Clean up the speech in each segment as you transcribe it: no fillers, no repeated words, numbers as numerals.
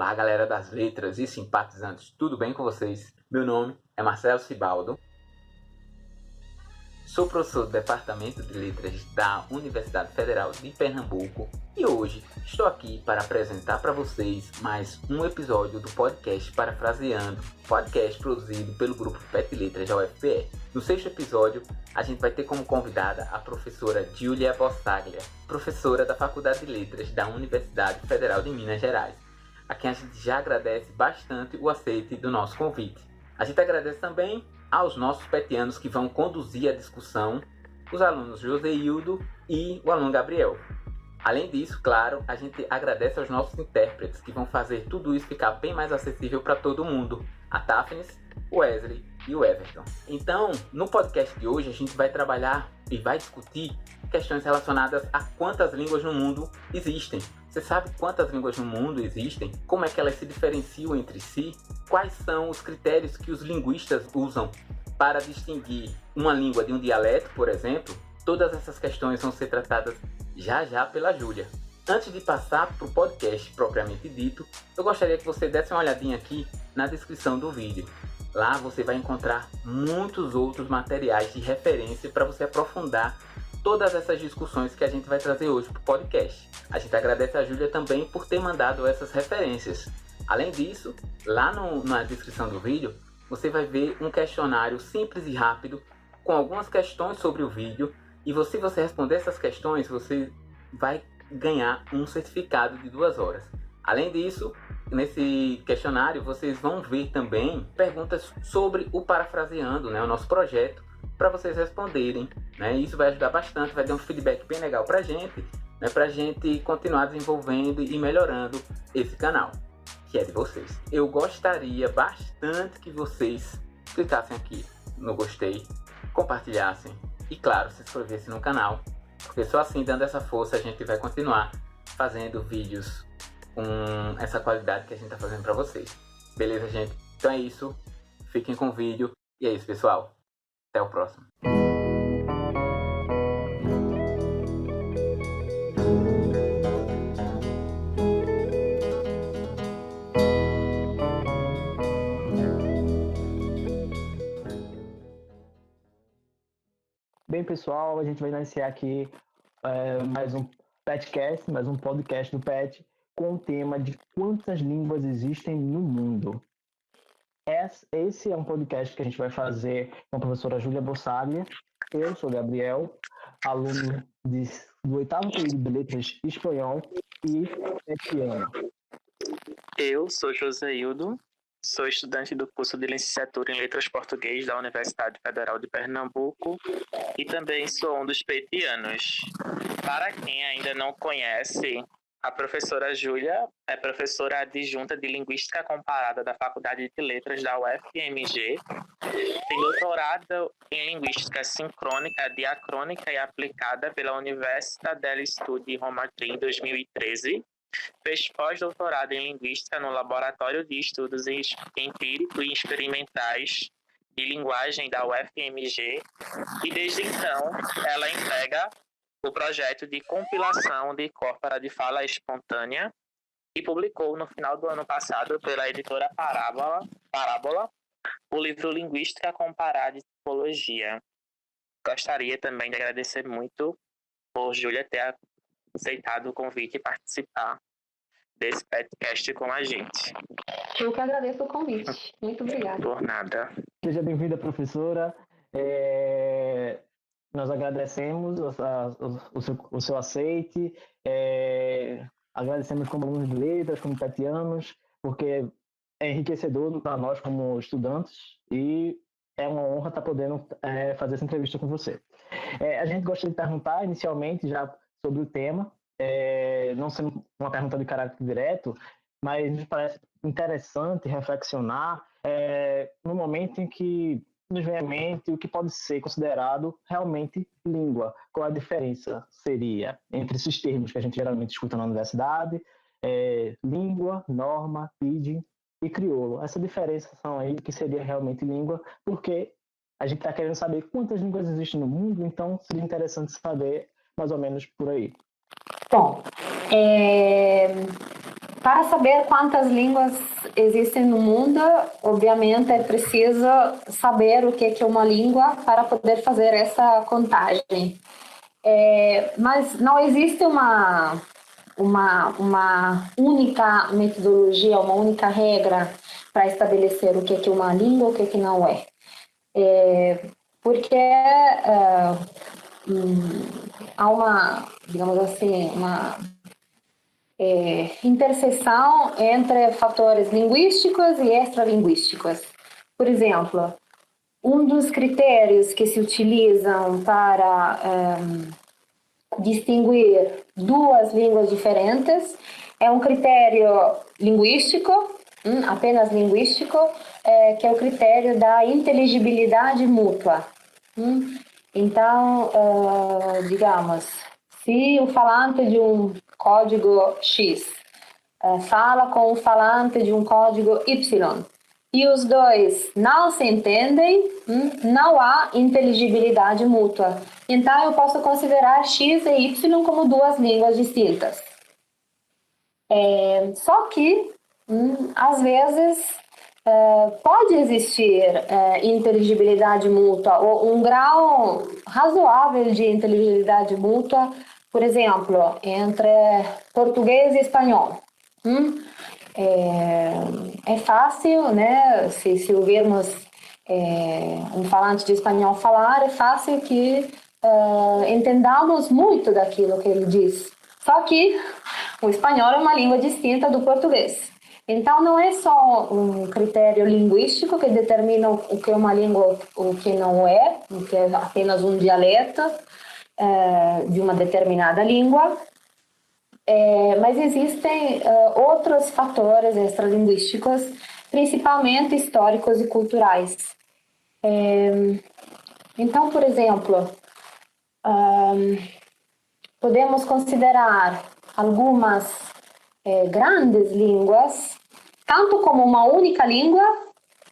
Olá, galera das letras e simpatizantes, tudo bem com vocês? Meu nome é Marcelo Cibaldo, sou professor do Departamento de Letras da Universidade Federal de Pernambuco e hoje estou aqui para apresentar para vocês mais um episódio do podcast Parafraseando, podcast produzido pelo grupo PET Letras da UFPE. No sexto episódio, a gente vai ter como convidada a professora Giulia Bossaglia, professora da Faculdade de Letras da Universidade Federal de Minas Gerais, a quem a gente já agradece bastante o aceite do nosso convite. A gente agradece também aos nossos petianos que vão conduzir a discussão, os alunos Joseildo e o aluno Gabriel. Além disso, claro, a gente agradece aos nossos intérpretes que vão fazer tudo isso ficar bem mais acessível para todo mundo, a Tafnis, o Wesley e o Everton. Então, no podcast de hoje a gente vai trabalhar e vai discutir questões relacionadas a quantas línguas no mundo existem. Você sabe quantas línguas no mundo existem? Como é que elas se diferenciam entre si? Quais são os critérios que os linguistas usam para distinguir uma língua de um dialeto, por exemplo? Todas essas questões vão ser tratadas já pela Júlia. Antes de passar para o podcast propriamente dito, eu gostaria que você desse uma olhadinha aqui na descrição do vídeo. Lá você vai encontrar muitos outros materiais de referência para você aprofundar todas essas discussões que a gente vai trazer hoje para o podcast. A gente agradece a Júlia também por ter mandado essas referências. Além disso, lá na descrição do vídeo, você vai ver um questionário simples e rápido com algumas questões sobre o vídeo e se você responder essas questões, você vai ganhar um certificado de 2 horas. Além disso, nesse questionário, vocês vão ver também perguntas sobre o Parafraseando, o nosso projeto, para vocês responderem. Isso vai ajudar bastante, vai dar um feedback bem legal para a gente, para a gente continuar desenvolvendo e melhorando esse canal, que é de vocês. Eu gostaria bastante que vocês clicassem aqui no gostei, compartilhassem e, claro, se inscrevessem no canal, porque só assim, dando essa força, a gente vai continuar fazendo vídeos com essa qualidade que a gente está fazendo para vocês. Beleza, gente? Então é isso. Fiquem com o vídeo. E é isso, pessoal. Até o próximo. Bem, pessoal, a gente vai iniciar aqui mais um PETcast, mais um podcast do PET, com o tema de quantas línguas existem no mundo. Esse é um podcast que a gente vai fazer com a professora Giulia Bossaglia. Eu sou Gabriel, aluno do 8º período de Letras Espanhol e petiano. Eu sou Joseildo, sou estudante do curso de Licenciatura em Letras Português da Universidade Federal de Pernambuco e também sou um dos petianos. Para quem ainda não conhece, a professora Júlia é professora adjunta de Linguística Comparada da Faculdade de Letras da UFMG, tem doutorado em Linguística Sincrônica, Diacrônica e Aplicada pela Università degli Studi Roma III em 2013, fez pós-doutorado em Linguística no Laboratório de Estudos Empíricos e Experimentais de Linguagem da UFMG e desde então ela entrega o projeto de compilação de corpora de fala espontânea e publicou no final do ano passado pela editora Parábola o livro Linguística Comparada e Tipologia. Gostaria também de agradecer muito por Júlia ter aceitado o convite e participar desse podcast com a gente. Eu que agradeço o convite. Muito obrigada. Por nada. Seja bem-vinda, professora. Nós agradecemos o seu aceite, agradecemos como alunos de letras, como petianos, porque é enriquecedor para nós como estudantes e é uma honra estar podendo fazer essa entrevista com você. A gente gostaria de perguntar inicialmente já sobre o tema, não sendo uma pergunta de caráter direto, mas nos parece interessante reflexionar no momento em que nos vem à mente o que pode ser considerado realmente língua. Qual a diferença seria entre esses termos que a gente geralmente escuta na universidade, língua, norma, pidgin e crioulo. Essa diferenciação aí que seria realmente língua, porque a gente está querendo saber quantas línguas existem no mundo, então seria interessante saber mais ou menos por aí. Bom, Para saber quantas línguas existem no mundo, obviamente é preciso saber o que é uma língua para poder fazer essa contagem. Mas não existe uma única metodologia, uma única regra para estabelecer o que é uma língua, o que não é. Porque há uma, digamos assim, uma interseção entre fatores linguísticos e extralinguísticos. Por exemplo, um dos critérios que se utilizam para distinguir duas línguas diferentes é um critério linguístico, apenas linguístico, que é o critério da inteligibilidade mútua. Então, digamos, se o falante de um código X fala com o falante de um código Y e os dois não se entendem, não há inteligibilidade mútua. Então, eu posso considerar X e Y como duas línguas distintas. Só que, às vezes, pode existir inteligibilidade mútua ou um grau razoável de inteligibilidade mútua, por exemplo, entre português e espanhol. É fácil, né? Se ouvirmos um falante de espanhol falar, é fácil que entendamos muito daquilo que ele diz. Só que o espanhol é uma língua distinta do português. Então, não é só um critério linguístico que determina o que é uma língua, o que não é, o que é apenas um dialeto de uma determinada língua, mas existem outros fatores extralinguísticos, principalmente históricos e culturais. Então, por exemplo, podemos considerar algumas grandes línguas, tanto como uma única língua,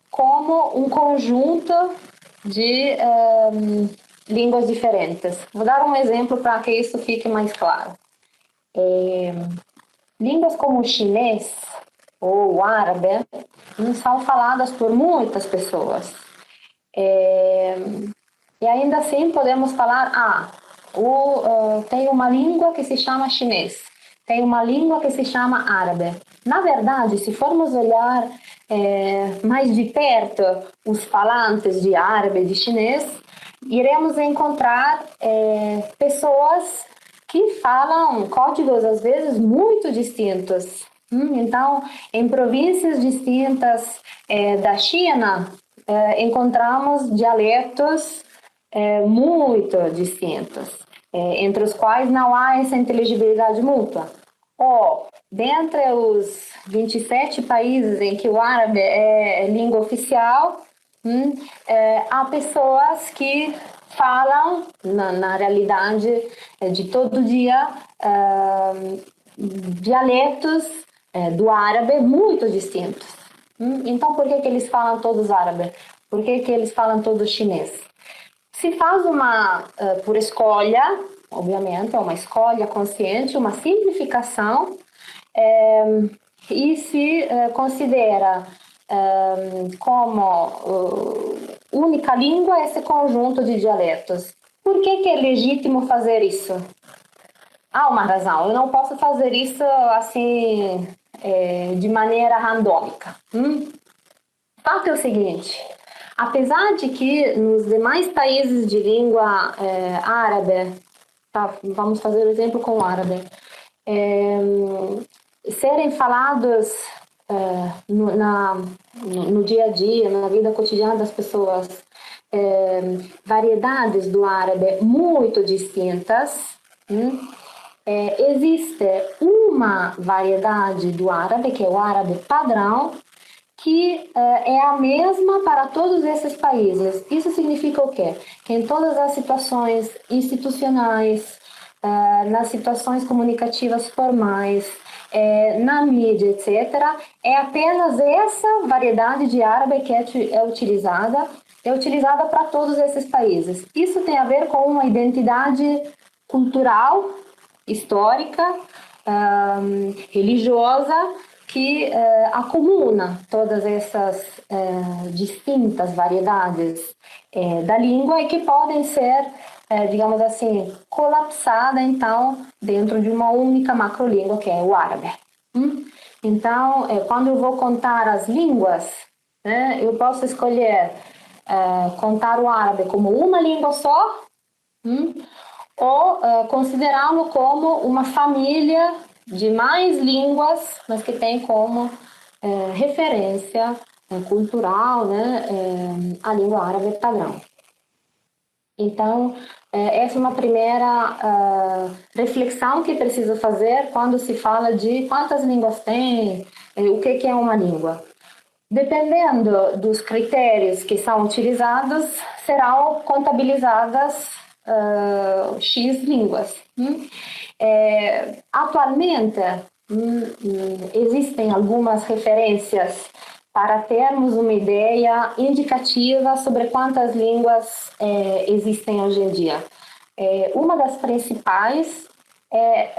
como um conjunto de línguas diferentes. Vou dar um exemplo para que isso fique mais claro. Línguas como o chinês ou o árabe não são faladas por muitas pessoas. E ainda assim podemos falar, tem uma língua que se chama chinês, tem uma língua que se chama árabe. Na verdade, se formos olhar mais de perto os falantes de árabe e de chinês, iremos encontrar pessoas que falam códigos, às vezes, muito distintos. Então, em províncias distintas da China, encontramos dialetos muito distintos, entre os quais não há essa inteligibilidade mútua. Dentre os 27 países em que o árabe é língua oficial, há pessoas que falam, na realidade de todo dia, dialetos do árabe muito distintos. Então, por que eles falam todos árabe? Por que eles falam todos chinês? Se faz por escolha, obviamente, é uma escolha consciente, uma simplificação, e se considera como única língua esse conjunto de dialetos. Por que é legítimo fazer isso? Há uma razão. Eu não posso fazer isso assim de maneira randômica. O fato é o seguinte: apesar de que nos demais países de língua árabe, vamos fazer o exemplo com o árabe, serem falados no dia a dia, na vida cotidiana das pessoas, variedades do árabe muito distintas, existe uma variedade do árabe, que é o árabe padrão, que é a mesma para todos esses países. Isso significa o quê? Que em todas as situações institucionais, nas situações comunicativas formais, na mídia, etc., é apenas essa variedade de árabe que é utilizada para todos esses países. Isso tem a ver com uma identidade cultural, histórica, religiosa que acumula todas essas distintas variedades da língua e que podem ser, digamos assim, colapsadas, então, dentro de uma única macrolíngua, que é o árabe. Então, quando eu vou contar as línguas, né, eu posso escolher contar o árabe como uma língua só, ou considerá-lo como uma família de mais línguas, mas que tem como referência cultural, né, a língua árabe padrão. Então, essa é uma primeira reflexão que preciso fazer quando se fala de quantas línguas tem, o que é uma língua. Dependendo dos critérios que são utilizados, serão contabilizadas X línguas. Atualmente, existem algumas referências para termos uma ideia indicativa sobre quantas línguas existem hoje em dia. Uma das principais é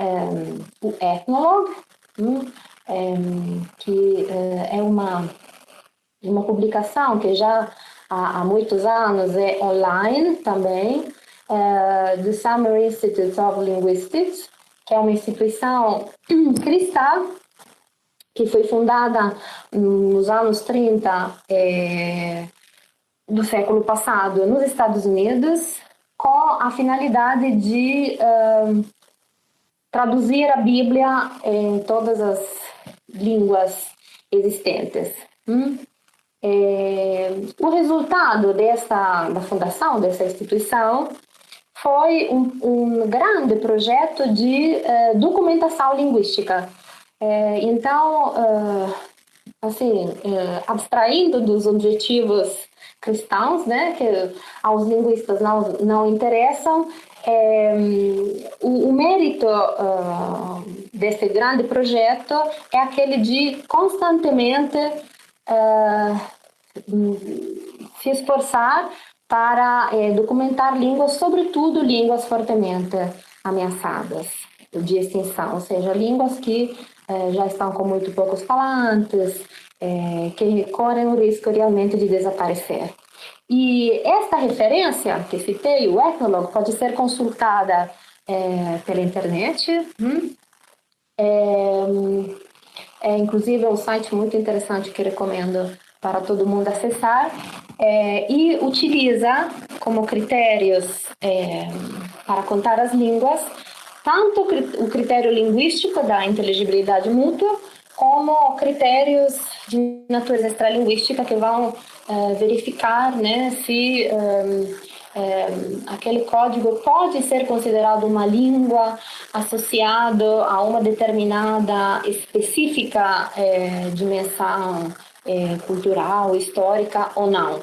o Ethnologue, que é uma publicação que já há muitos anos é online também, do Summer Institute of Linguistics, que é uma instituição cristã que foi fundada nos anos 30 do século passado nos Estados Unidos, com a finalidade de traduzir a Bíblia em todas as línguas existentes. O resultado da fundação dessa instituição foi um grande projeto de documentação linguística. Então, abstraindo dos objetivos cristãos, né, que aos linguistas não interessam, o mérito desse grande projeto é aquele de constantemente se esforçar para documentar línguas, sobretudo línguas fortemente ameaçadas de extinção, ou seja, línguas que já estão com muito poucos falantes, que correm o risco realmente de desaparecer. E esta referência que citei, o Ethnologue, pode ser consultada pela internet. Inclusive, é um site muito interessante que recomendo para todo mundo acessar, e utiliza como critérios para contar as línguas tanto o critério linguístico da inteligibilidade mútua, como critérios de natureza extralinguística que vão verificar, né, se aquele código pode ser considerado uma língua associado a uma determinada específica dimensão cultural, histórica ou não.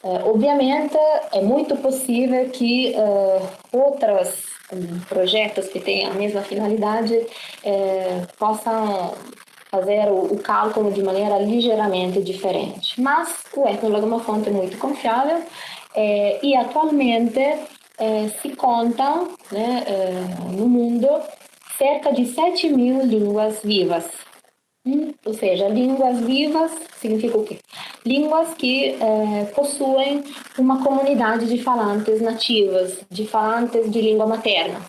Obviamente, é muito possível que outros projetos que tenham a mesma finalidade possam fazer o cálculo de maneira ligeiramente diferente. Mas o Ethnologue é uma fonte muito confiável e atualmente se contam, né, no mundo cerca de 7.000 línguas vivas. Ou seja, línguas vivas significa o quê? Línguas que possuem uma comunidade de falantes nativos, de falantes de língua materna.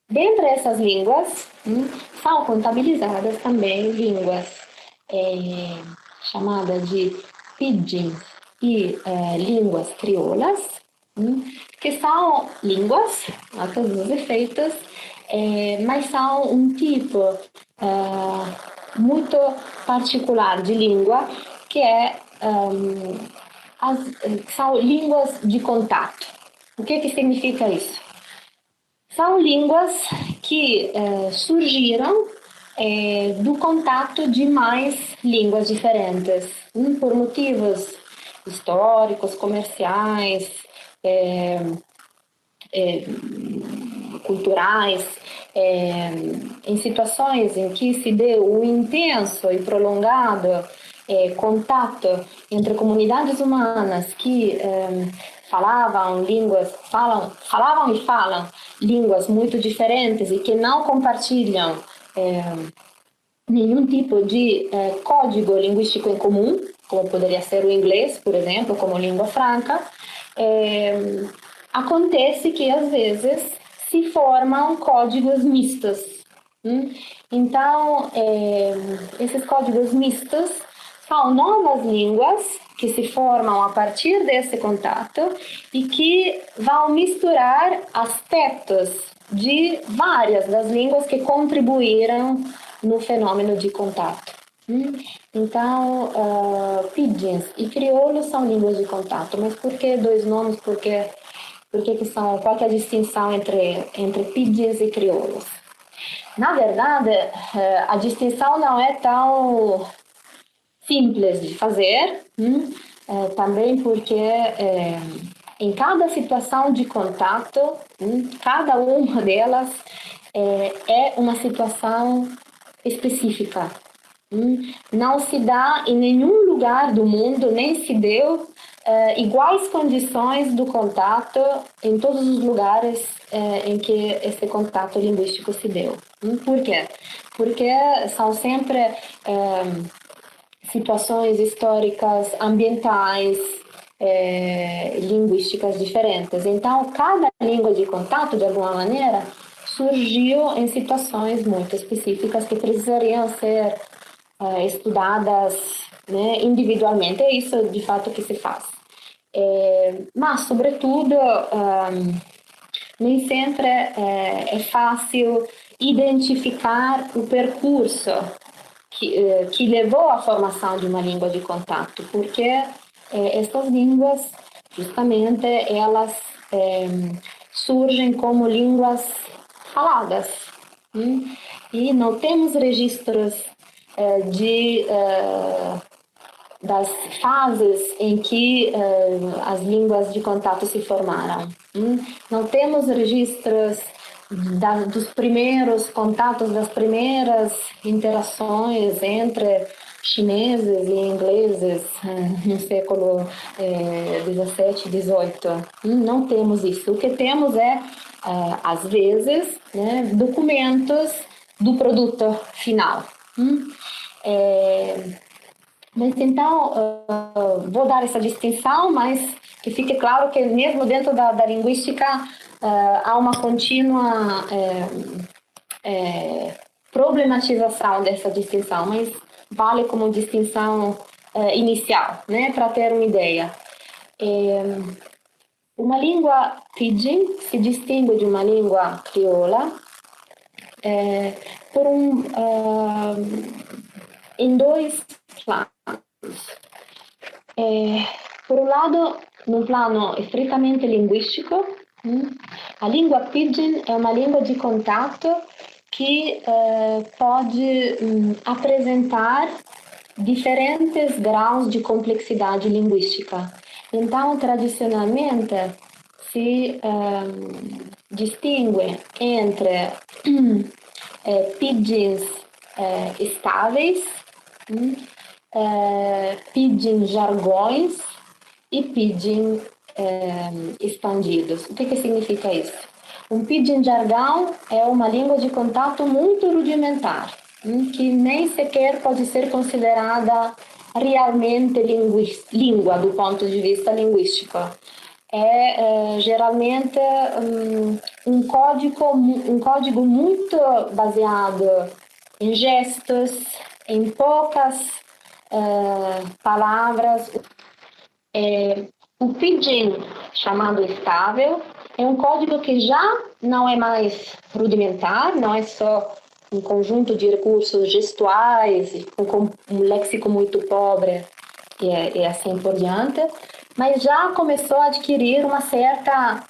Dentre essas línguas, são contabilizadas também línguas chamadas de pidgin e línguas crioulas, que são línguas, a todos os efeitos, mas são um tipo muito particular de língua, que são línguas de contato. O que significa isso? São línguas que surgiram do contato de mais línguas diferentes, por motivos históricos, comerciais, culturais, em situações em que se deu um intenso e prolongado contato entre comunidades humanas que falavam e falam línguas muito diferentes e que não compartilham nenhum tipo de código linguístico em comum, como poderia ser o inglês, por exemplo, como língua franca, acontece que às vezes se formam códigos mistos. Então, esses códigos mistos são novas línguas que se formam a partir desse contato e que vão misturar aspectos de várias das línguas que contribuíram no fenômeno de contato. Então, pidgins e crioulo são línguas de contato, mas por que dois nomes? Qual que é a distinção entre pidgins e crioulos? Na verdade, a distinção não é tão simples de fazer, também porque em cada situação de contato, cada uma delas é uma situação específica. Não se dá em nenhum lugar do mundo, nem se deu iguais condições do contato em todos os lugares em que esse contato linguístico se deu. Por quê? Porque são sempre situações históricas, ambientais, linguísticas diferentes. Então, cada língua de contato, de alguma maneira, surgiu em situações muito específicas que precisariam ser estudadas, né, individualmente. É isso, de fato, que se faz. Mas, sobretudo, nem sempre é fácil identificar o percurso que levou à formação de uma língua de contato, porque essas línguas, justamente, elas surgem como línguas faladas. E não temos registros das fases em que as línguas de contato se formaram. Não temos registros dos primeiros contatos, das primeiras interações entre chineses e ingleses no século 17 e 18. Não temos isso. O que temos às vezes, né, documentos do produto final. Mas então, vou dar essa distinção, mas que fique claro que mesmo dentro da linguística há uma contínua problematização dessa distinção, mas vale como distinção inicial, né, para ter uma ideia. Uma língua pidgin se distingue de uma língua crioula em dois planos. Por um lado, no plano estritamente linguístico, a língua pidgin é uma língua de contato que pode apresentar diferentes graus de complexidade linguística. Então, tradicionalmente, se distingue entre pidgins estáveis, pidgin jargões e pidgin expandidos. O que significa isso? Um pidgin jargão é uma língua de contato muito rudimentar, que nem sequer pode ser considerada realmente língua do ponto de vista linguístico. Geralmente um código muito baseado em gestos, em poucas palavras. O pidgin, chamado estável, é um código que já não é mais rudimentar, não é só um conjunto de recursos gestuais, com um léxico muito pobre e assim por diante, mas já começou a adquirir uma certa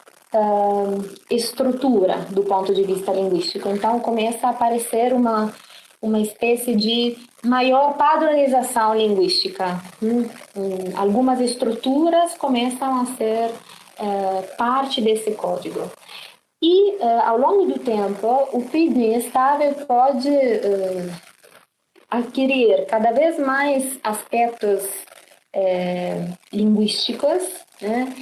estrutura do ponto de vista linguístico. Então, começa a aparecer uma espécie de maior padronização linguística. Algumas estruturas começam a ser parte desse código. E, ao longo do tempo, o pidgin estável pode adquirir cada vez mais aspectos linguísticos né?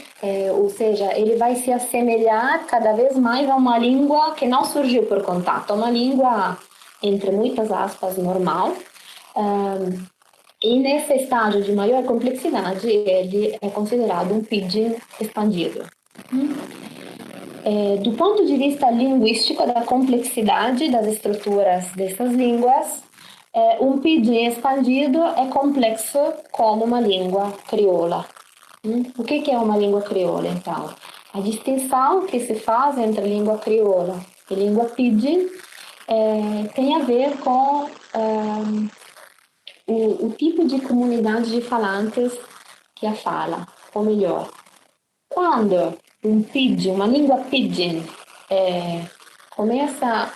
Ou seja, ele vai se assemelhar cada vez mais a uma língua que não surgiu por contato, uma língua, entre muitas aspas, normal. E nesse estágio de maior complexidade, ele é considerado um pidgin expandido. Do ponto de vista linguístico, da complexidade das estruturas dessas línguas, um pidgin expandido é complexo como uma língua crioula. O que é uma língua crioula, então? A distinção que se faz entre língua crioula e língua pidgin tem a ver com o tipo de comunidade de falantes que a fala, ou melhor, quando um pidgin, uma língua pidgin, começa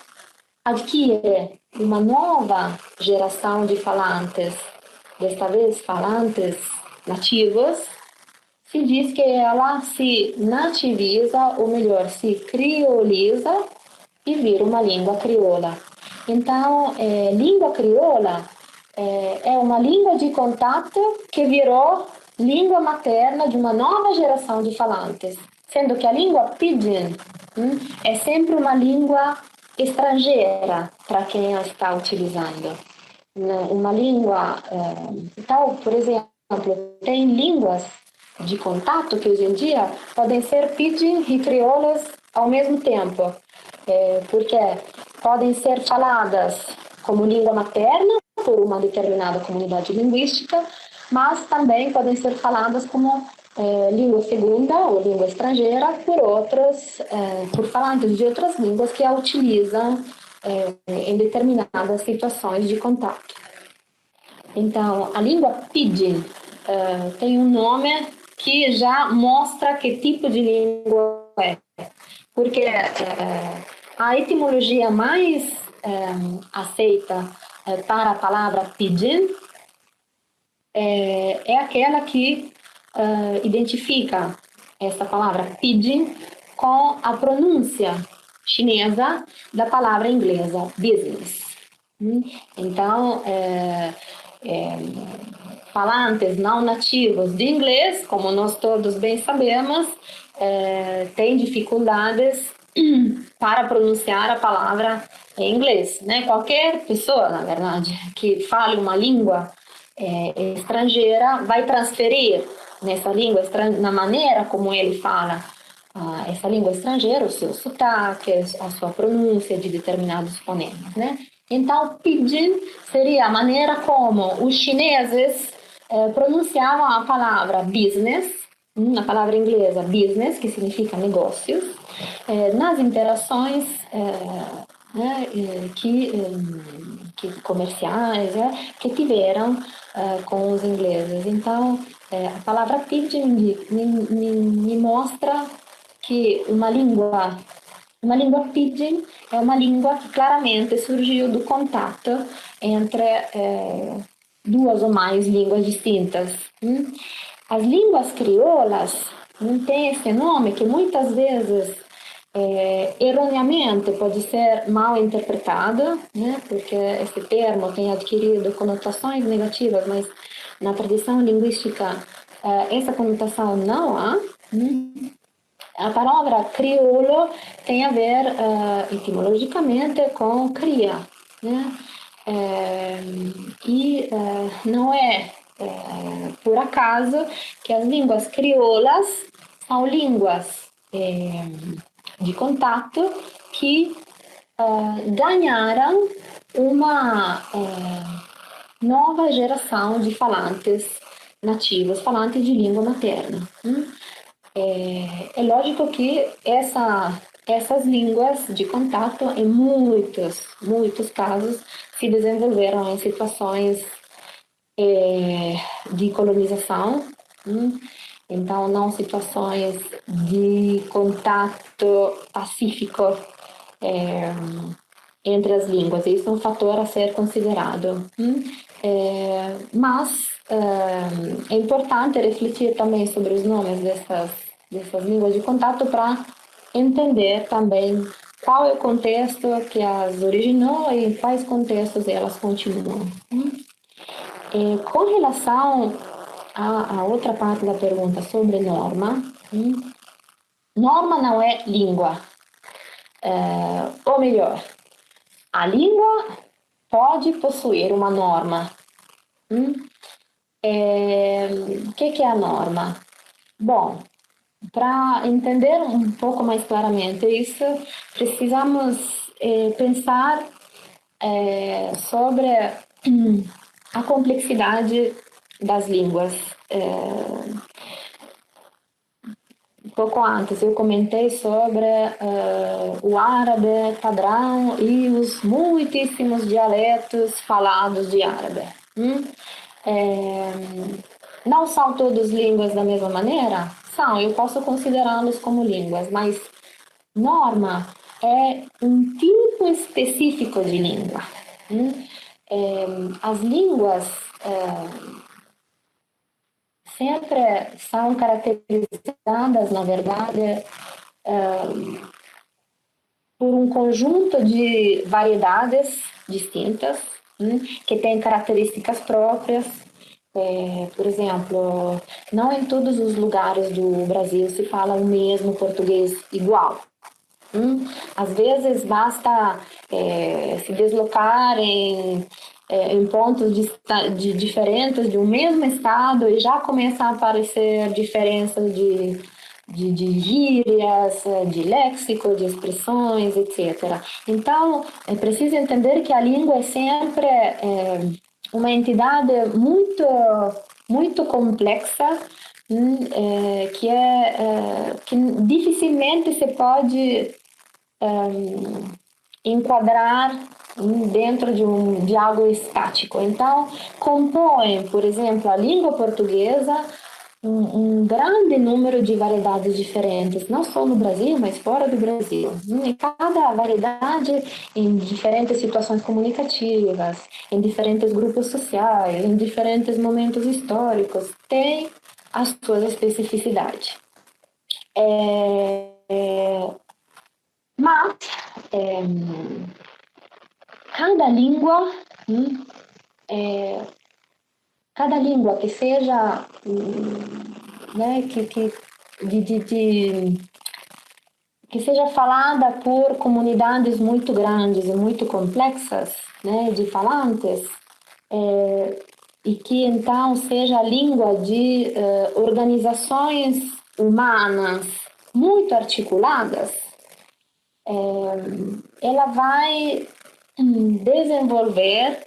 a adquirir uma nova geração de falantes, desta vez falantes nativos, se diz que ela se nativiza, ou melhor, se crioliza e vira uma língua crioula. Então, língua crioula é uma língua de contato que virou língua materna de uma nova geração de falantes, sendo que a língua pidgin é sempre uma língua estrangeira para quem a está utilizando. Uma língua, então, por exemplo, tem línguas de contato que hoje em dia podem ser pidgin e crioulas ao mesmo tempo, porque podem ser faladas como língua materna por uma determinada comunidade linguística, mas também podem ser faladas como língua segunda ou língua estrangeira por falantes de outras línguas que a utilizam em determinadas situações de contato. Então, a língua pidgin tem um nome que já mostra que tipo de língua é, porque a etimologia mais aceita para a palavra pidgin é aquela que identifica essa palavra pidgin com a pronúncia chinesa da palavra inglesa business. Então, falantes não nativos de inglês, como nós todos bem sabemos, têm dificuldades para pronunciar a palavra em inglês, né? Qualquer pessoa, na verdade, que fale uma língua estrangeira vai transferir nessa língua, na maneira como ele fala essa língua estrangeira, o seu sotaque, a sua pronúncia de determinados fonemas, né? Então, pidgin seria a maneira como os chineses pronunciavam a palavra business, a palavra inglesa business, que significa negócios, nas interações que comerciais que tiveram com os ingleses. Então, a palavra pidgin me mostra que uma língua pidgin é uma língua que claramente surgiu do contato entre duas ou mais línguas distintas. As línguas crioulas não têm esse nome que muitas vezes erroneamente pode ser mal interpretado, né? Porque esse termo tem adquirido conotações negativas, mas na tradição linguística essa conotação não há. A palavra crioulo tem a ver etimologicamente com cria, né? Não é por acaso que as línguas crioulas são línguas de contato que ganharam uma nova geração de falantes nativos, falantes de língua materna. É lógico que essas línguas de contato, em muitos casos, se desenvolveram em situações de colonização, então não situações de contato pacífico entre as línguas. Isso é um fator a ser considerado. Mas é importante refletir também sobre os nomes dessas línguas de contato para entender também qual é o contexto que as originou e em quais contextos elas continuam. Com relação a outra parte da pergunta sobre norma, norma não é língua. Ou melhor, a língua pode possuir uma norma. O que é a norma? Bom, para entender um pouco mais claramente isso, precisamos pensar sobre a complexidade das línguas. Um pouco antes eu comentei sobre o árabe padrão e os muitíssimos dialetos falados de árabe. Não são todas línguas da mesma maneira? São, eu posso considerá-los como línguas, mas norma é um tipo específico de língua. As línguas sempre são caracterizadas, na verdade, por um conjunto de variedades distintas, que têm características próprias. Por exemplo, não em todos os lugares do Brasil se fala o mesmo português igual. Às vezes basta se deslocar em pontos diferentes de um mesmo estado e já começa a aparecer diferenças de gírias, de léxico, de expressões, etc. Então, é preciso entender que a língua é sempre uma entidade muito, muito complexa, que dificilmente se pode enquadrar dentro de algo estático. Então, compõe, por exemplo, a língua portuguesa um grande número de variedades diferentes, não só no Brasil, mas fora do Brasil. E cada variedade em diferentes situações comunicativas, em diferentes grupos sociais, em diferentes momentos históricos, tem as suas especificidades. Mas cada língua que seja que seja falada por comunidades muito grandes e muito complexas, de falantes, e que então seja a língua de organizações humanas muito articuladas, ela vai desenvolver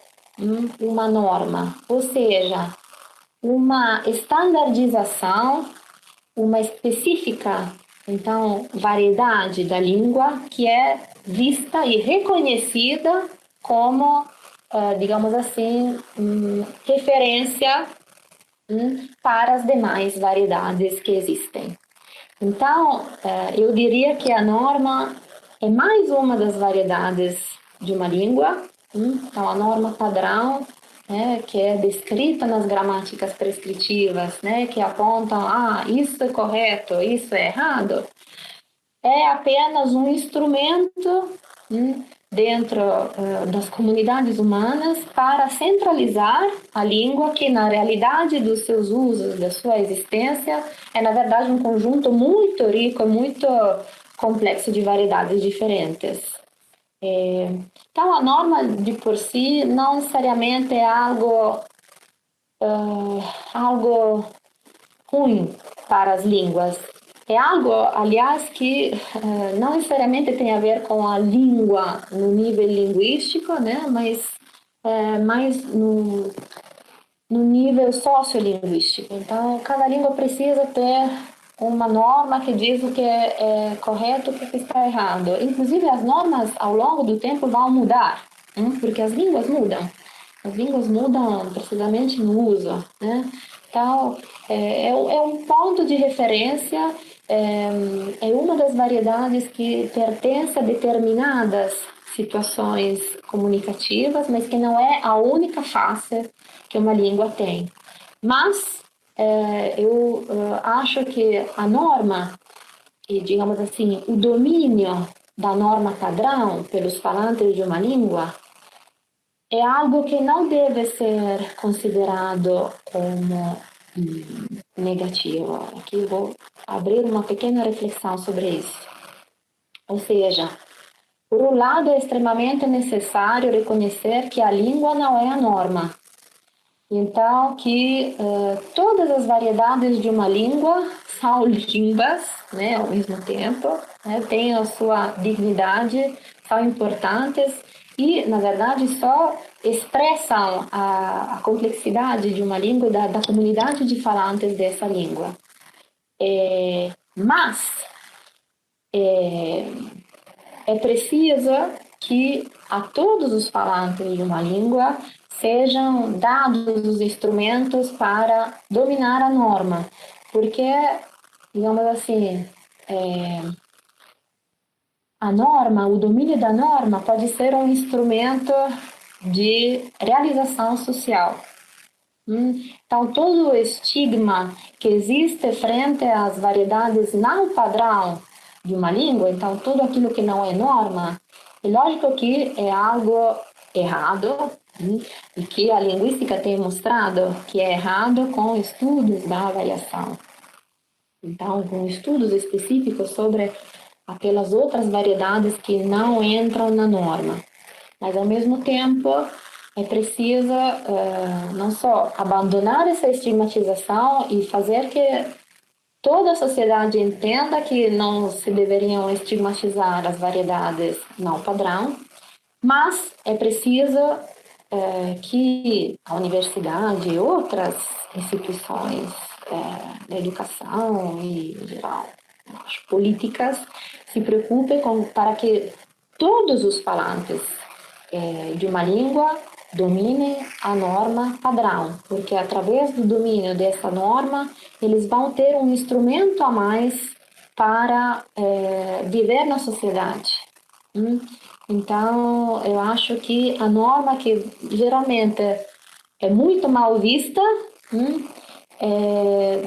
uma norma, ou seja, uma estandardização, uma específica, então, variedade da língua que é vista e reconhecida como, digamos assim, referência para as demais variedades que existem. Então, eu diria que a norma é mais uma das variedades de uma língua. Então, a norma padrão, que é descrita nas gramáticas prescritivas, que apontam, isso é correto, isso é errado, é apenas um instrumento dentro das comunidades humanas para centralizar a língua, que na realidade dos seus usos, da sua existência, é na verdade um conjunto muito rico, muito complexo de variedades diferentes. Então, a norma de por si não necessariamente é algo ruim para as línguas. É algo, aliás, que não necessariamente tem a ver com a língua no nível linguístico, mas mais no nível sociolinguístico. Então, cada língua precisa ter uma norma que diz o que é correto e o que está errado. Inclusive, as normas, ao longo do tempo, vão mudar, porque as línguas mudam. As línguas mudam precisamente no uso, Então, é um ponto de referência, é uma das variedades que pertence a determinadas situações comunicativas, mas que não é a única face que uma língua tem. Mas eu acho que a norma, e digamos assim, o domínio da norma padrão pelos falantes de uma língua é algo que não deve ser considerado como negativa. Aqui vou abrir uma pequena reflexão sobre isso. Ou seja, por um lado, é extremamente necessário reconhecer que a língua não é a norma. Então, que todas as variedades de uma língua são línguas, né, ao mesmo tempo, né, têm a sua dignidade, são importantes e, na verdade, só expressam a complexidade de uma língua e da comunidade de falantes dessa língua. Mas é preciso que a todos os falantes de uma língua sejam dados os instrumentos para dominar a norma, porque, digamos assim, a norma, o domínio da norma pode ser um instrumento de realização social. Então, todo o estigma que existe frente às variedades não padrão de uma língua, então tudo aquilo que não é norma, é lógico que é algo errado, e que a linguística tem mostrado que é errado com estudos da avaliação. Então, com estudos específicos sobre aquelas outras variedades que não entram na norma. Mas, ao mesmo tempo, é preciso não só abandonar essa estigmatização e fazer que toda a sociedade entenda que não se deveriam estigmatizar as variedades não padrão, mas é preciso que a universidade e outras instituições da educação e, em geral, as políticas se preocupem para que todos os falantes de uma língua dominem a norma padrão, porque através do domínio dessa norma, eles vão ter um instrumento a mais para viver na sociedade. Então, eu acho que a norma, que geralmente é muito mal vista,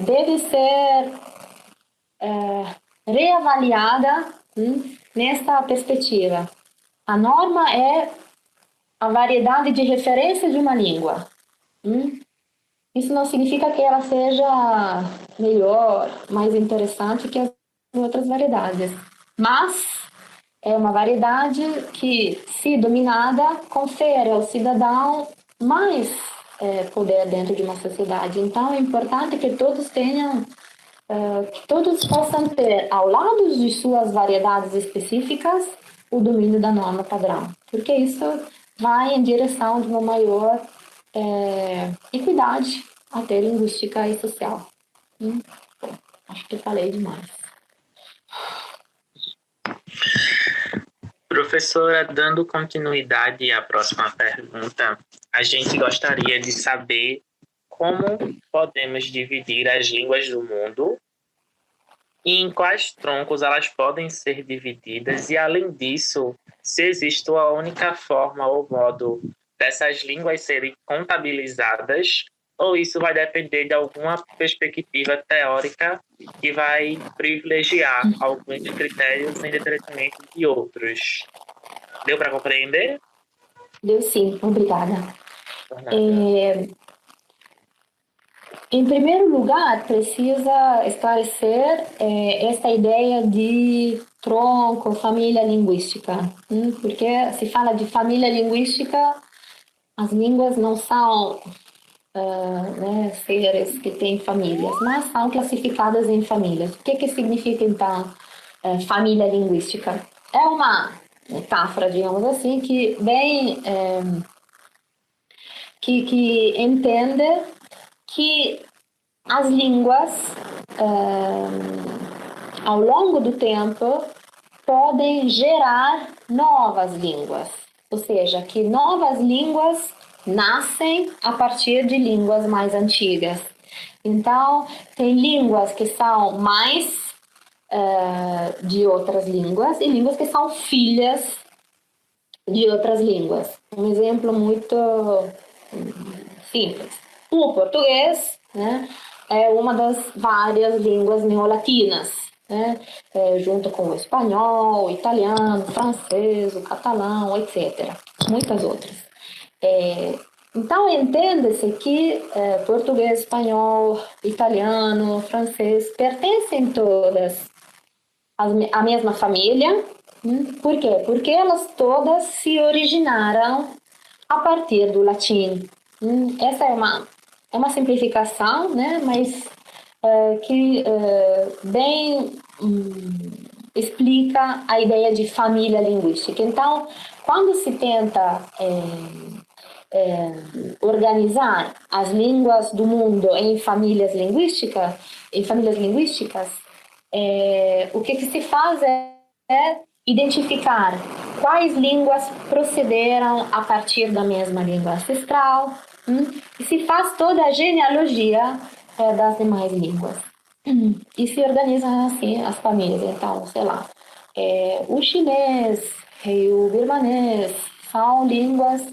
deve ser reavaliada nessa perspectiva. A norma é a variedade de referência de uma língua. Isso não significa que ela seja melhor, mais interessante que as outras variedades, mas é uma variedade que, se dominada, confere ao cidadão mais poder dentro de uma sociedade. Então, é importante que todos tenham, que todos possam ter, ao lado de suas variedades específicas, o domínio da norma padrão, porque isso vai em direção de uma maior equidade até linguística e social. Bom, acho que falei demais. Professora, dando continuidade à próxima pergunta, a gente gostaria de saber como podemos dividir as línguas do mundo e em quais troncos elas podem ser divididas, e, além disso, se existe uma única forma ou modo dessas línguas serem contabilizadas, ou isso vai depender de alguma perspectiva teórica que vai privilegiar alguns critérios em detrimento de outros. Deu para compreender? Deu sim, obrigada. Em primeiro lugar, precisa esclarecer essa ideia de tronco, família linguística, porque se fala de família linguística, as línguas não são seres que têm famílias, mas são classificadas em famílias. O que significa, então, família linguística? É uma metáfora, digamos assim, que vem que entende que as línguas, ao longo do tempo, podem gerar novas línguas. Ou seja, que novas línguas nascem a partir de línguas mais antigas. Então, tem línguas que são mais de outras línguas e línguas que são filhas de outras línguas. Um exemplo muito simples. O português, né, é uma das várias línguas neolatinas, né, junto com o espanhol, o italiano, o francês, o catalão, etc. Muitas outras. Então, entende-se que português, espanhol, italiano, francês pertencem todas à mesma família. Por quê? Porque elas todas se originaram a partir do latim. Essa é uma simplificação, né? Mas que bem explica a ideia de família linguística. Então, quando se tenta organizar as línguas do mundo em famílias linguísticas, o que se faz é identificar quais línguas procederam a partir da mesma língua ancestral, e se faz toda a genealogia das demais línguas. E se organizam assim as famílias. Então, sei lá, o chinês e o birmanês são línguas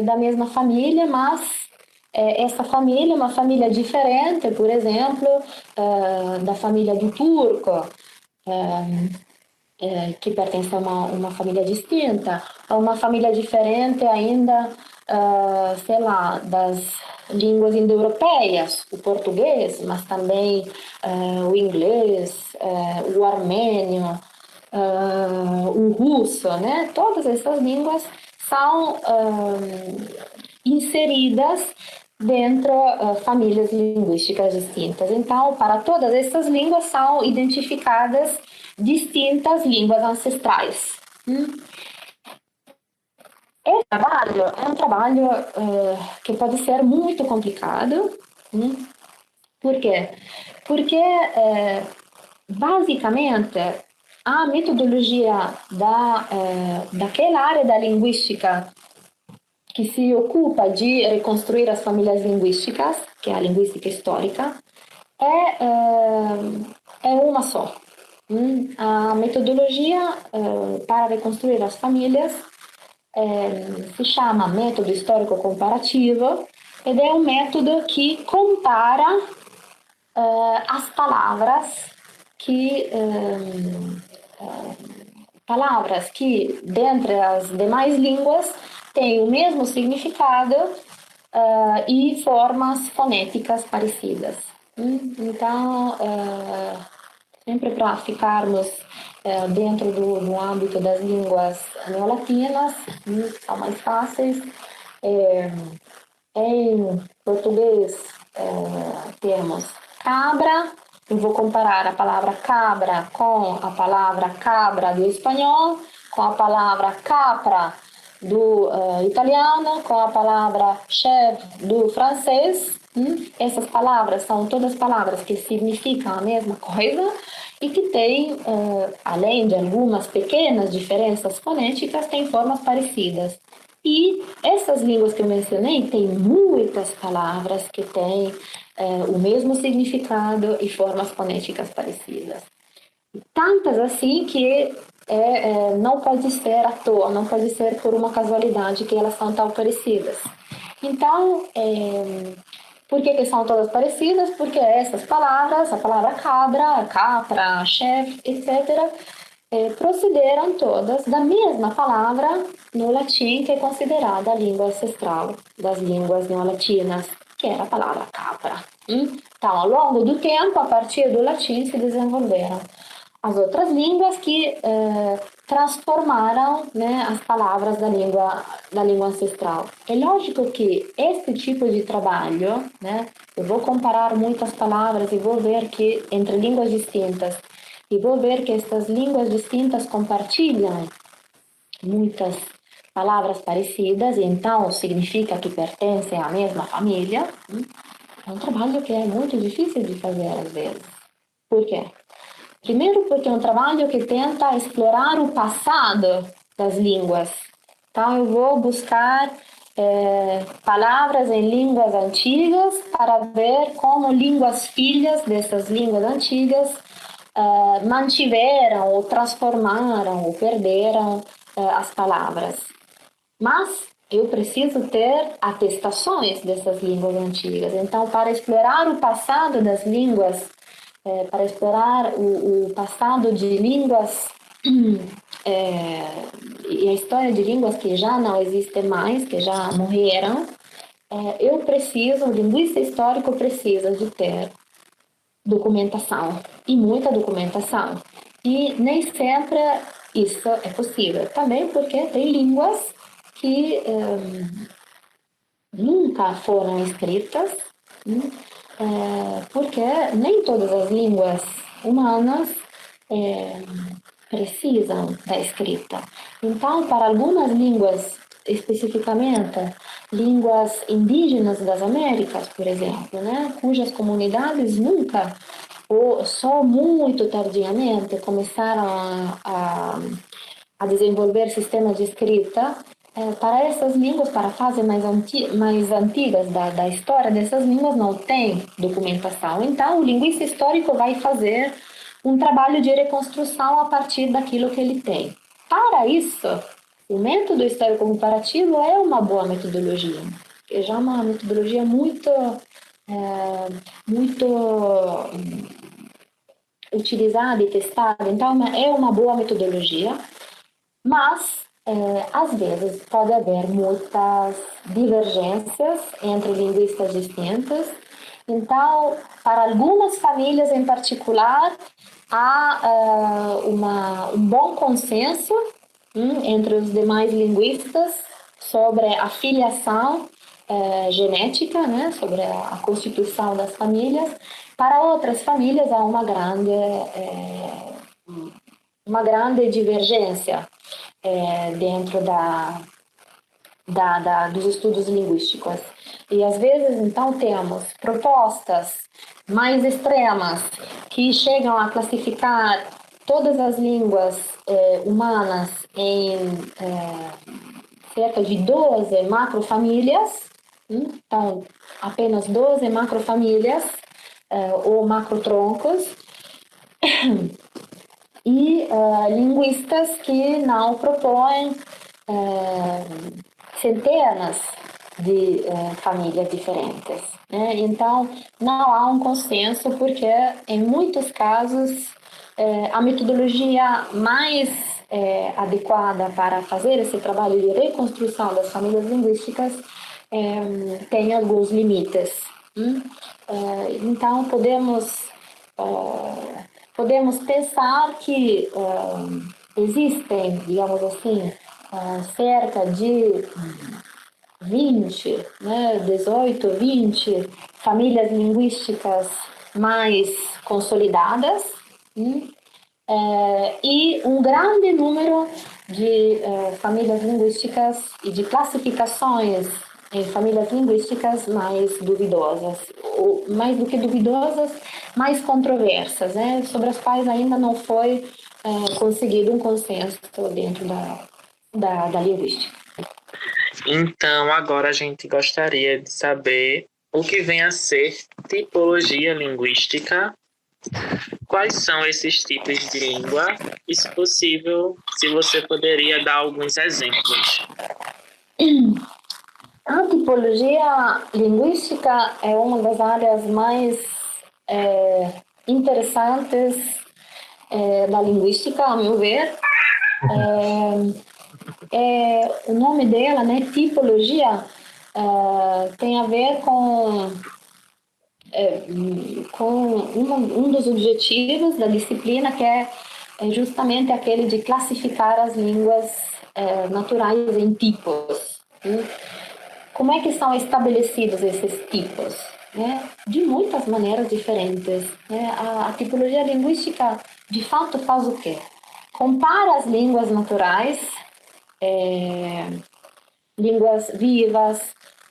da mesma família, mas essa família é uma família diferente, por exemplo, da família do turco, que pertence a uma família distinta, a uma família diferente ainda, sei lá, das línguas indo-europeias, o português, mas também o inglês, o armênio, o russo, né? Todas essas línguas são inseridas dentro famílias linguísticas distintas. Então, para todas essas línguas são identificadas distintas línguas ancestrais. Esse trabalho é um trabalho que pode ser muito complicado. Por quê? Porque, basicamente, a metodologia daquela área da linguística que se ocupa de reconstruir as famílias linguísticas, que é a linguística histórica, é uma só. A metodologia para reconstruir as famílias se chama método histórico comparativo, e é um método que compara as palavras que dentre as demais línguas têm o mesmo significado e formas fonéticas parecidas. Então, sempre para ficarmos dentro do âmbito das línguas neolatinas, são mais fáceis. Em português, temos cabra. Eu vou comparar a palavra cabra com a palavra cabra do espanhol, com a palavra capra do italiano, com a palavra chef do francês. Essas palavras são todas palavras que significam a mesma coisa e que têm, além de algumas pequenas diferenças fonéticas, têm formas parecidas. E essas línguas que eu mencionei têm muitas palavras que têm o mesmo significado e formas fonéticas parecidas. Tantas assim que não pode ser à toa, não pode ser por uma casualidade que elas são tão parecidas. Então, por que são todas parecidas? Porque essas palavras, a palavra cabra, capra, chef, etc., procederam todas da mesma palavra no latim, que é considerada a língua ancestral das línguas neolatinas, que era a palavra capra. Então, ao longo do tempo, a partir do latim, se desenvolveram as outras línguas que transformaram, né, as palavras da língua ancestral. É lógico que esse tipo de trabalho, né, eu vou comparar muitas palavras e vou ver que entre línguas distintas, e vou ver que estas línguas distintas compartilham muitas palavras parecidas, e então significa que pertencem à mesma família. É um trabalho que é muito difícil de fazer às vezes. Por quê? Primeiro porque é um trabalho que tenta explorar o passado das línguas. Então eu vou buscar palavras em línguas antigas para ver como línguas filhas dessas línguas antigas mantiveram ou transformaram ou perderam as palavras. Mas eu preciso ter atestações dessas línguas antigas. Então, para explorar o passado das línguas, para explorar o passado de línguas e a história de línguas que já não existem mais, que já morreram, o linguista histórico precisa de ter documentação, e muita documentação. E nem sempre isso é possível. Também porque tem línguas que nunca foram escritas, porque nem todas as línguas humanas precisam da escrita. Então, para algumas línguas, especificamente línguas indígenas das Américas, por exemplo, né, cujas comunidades nunca ou só muito tardiamente começaram a desenvolver sistemas de escrita, para essas línguas, para a fase mais antigas da história dessas línguas, não tem documentação. Então, o linguista histórico vai fazer um trabalho de reconstrução a partir daquilo que ele tem. Para isso, o método histórico comparativo é uma boa metodologia, é já uma metodologia muito utilizada e testada, então é uma boa metodologia, mas às vezes pode haver muitas divergências entre linguistas distintos. Então, para algumas famílias em particular, há um bom consenso entre os demais linguistas sobre a filiação genética, né, sobre a constituição das famílias. Para outras famílias há uma grande divergência dentro dos estudos linguísticos. E às vezes, então, temos propostas mais extremas que chegam a classificar todas as línguas humanas em cerca de 12 macrofamílias, então apenas 12 macrofamílias ou macrotroncos, e linguistas que não propõem centenas de famílias diferentes, né? Então, não há um consenso, porque em muitos casos a metodologia mais adequada para fazer esse trabalho de reconstrução das famílias linguísticas tem alguns limites. Então, podemos pensar que existem, digamos assim, cerca de 18, 20 famílias linguísticas mais consolidadas, e um grande número de famílias linguísticas e de classificações em famílias linguísticas mais duvidosas, ou mais do que duvidosas, mais controversas, né, sobre as quais ainda não foi conseguido um consenso dentro da linguística. Então, agora a gente gostaria de saber o que vem a ser tipologia linguística, quais são esses tipos de língua e, se possível, se você poderia dar alguns exemplos. A tipologia linguística é uma das áreas mais interessantes da linguística, a meu ver. O nome dela, né, tipologia, tem a ver com um dos objetivos da disciplina, que é justamente aquele de classificar as línguas naturais em tipos. Como é que são estabelecidos esses tipos? De muitas maneiras diferentes. A tipologia linguística, de fato, faz o quê? Compara as línguas naturais, línguas vivas,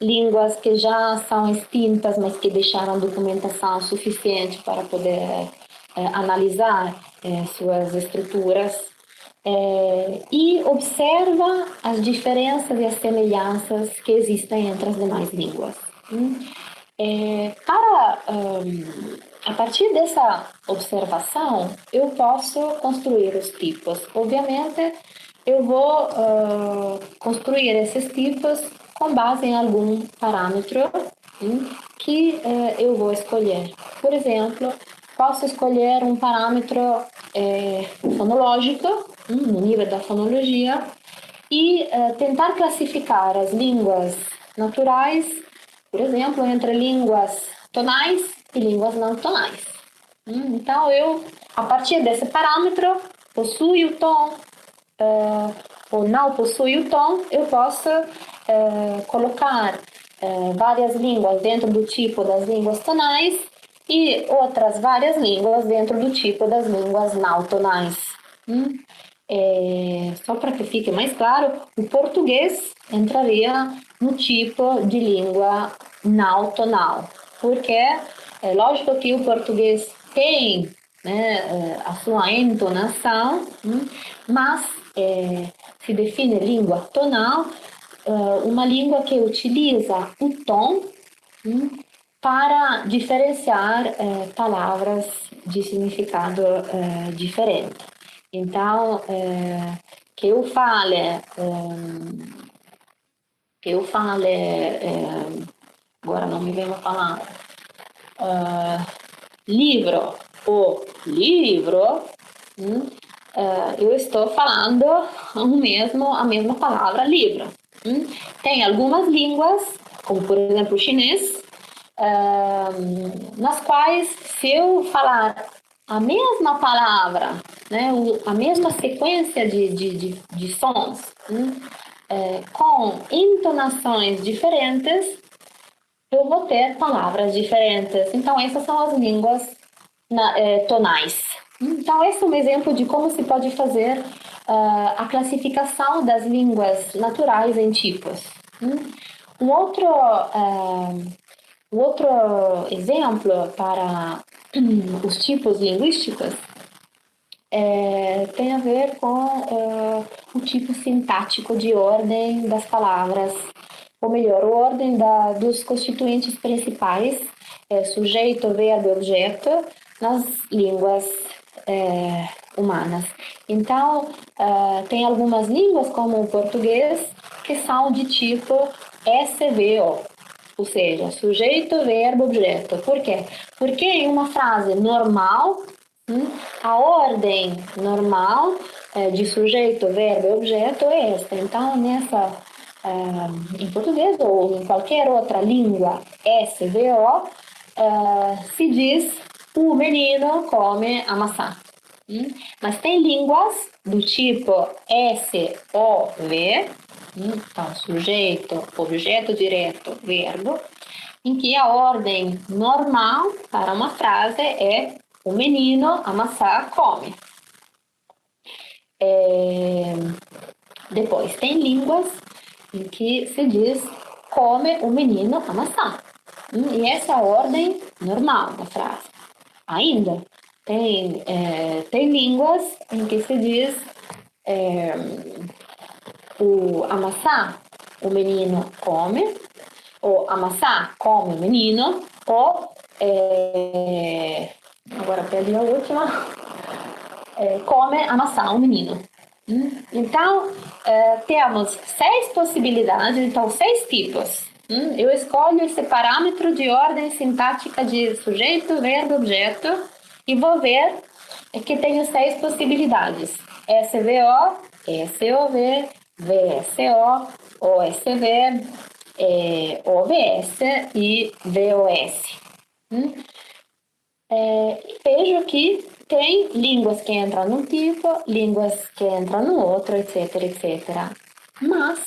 línguas que já são extintas, mas que deixaram documentação suficiente para poder analisar suas estruturas, e observa as diferenças e as semelhanças que existem entre as demais línguas. A partir dessa observação, eu posso construir os tipos. Obviamente, eu vou construir esses tipos com base em algum parâmetro que eu vou escolher. Por exemplo, posso escolher um parâmetro fonológico, no nível da fonologia, e tentar classificar as línguas naturais por exemplo, entre línguas tonais e línguas não tonais. Então, a partir desse parâmetro, possui o tom ou não possui o tom, eu posso colocar várias línguas dentro do tipo das línguas tonais e outras várias línguas dentro do tipo das línguas não tonais. Só para que fique mais claro, o português entraria no tipo de língua não tonal, porque é lógico que o português tem, né, a sua entonação, mas se define língua tonal uma língua que utiliza o tom para diferenciar palavras de significado diferente. Então, que eu fale, agora não me vem uma palavra, livro ou livro, eu estou falando a mesma palavra livro. Tem algumas línguas, como por exemplo o chinês, nas quais se eu falar a mesma palavra, né, a mesma sequência de sons, com entonações diferentes, eu vou ter palavras diferentes. Então, essas são as línguas tonais. Então, esse é um exemplo de como se pode fazer a classificação das línguas naturais em tipos. Um outro exemplo para os tipos linguísticos tem a ver com o tipo sintático de ordem das palavras, ou melhor, a ordem dos constituintes principais, sujeito, verbo e objeto, nas línguas humanas. Então, tem algumas línguas, como o português, que são de tipo SVO, ou seja, sujeito, verbo, objeto. Por quê? Porque em uma frase normal, a ordem normal de sujeito, verbo e objeto é esta. Então, em português ou em qualquer outra língua SVO, se diz o menino come a maçã. Mas tem línguas do tipo SOV, então sujeito, objeto direto, verbo, em que a ordem normal para uma frase é o menino a maçã come. Depois tem línguas em que se diz come o menino a maçã. E essa é a ordem normal da frase. Ainda tem línguas em que se diz a maçã o menino come, ou a maçã come o menino, ou agora perdi a última, come a maçã o menino. Então, temos 6 possibilidades, então 6 tipos. Eu escolho esse parâmetro de ordem sintática de sujeito, verbo, objeto e vou ver que tenho 6 possibilidades. SVO, SOV, VSO, OSV, OVS e VOS. Vejo que tem línguas que entram num tipo, línguas que entram no outro, etc, etc. Mas,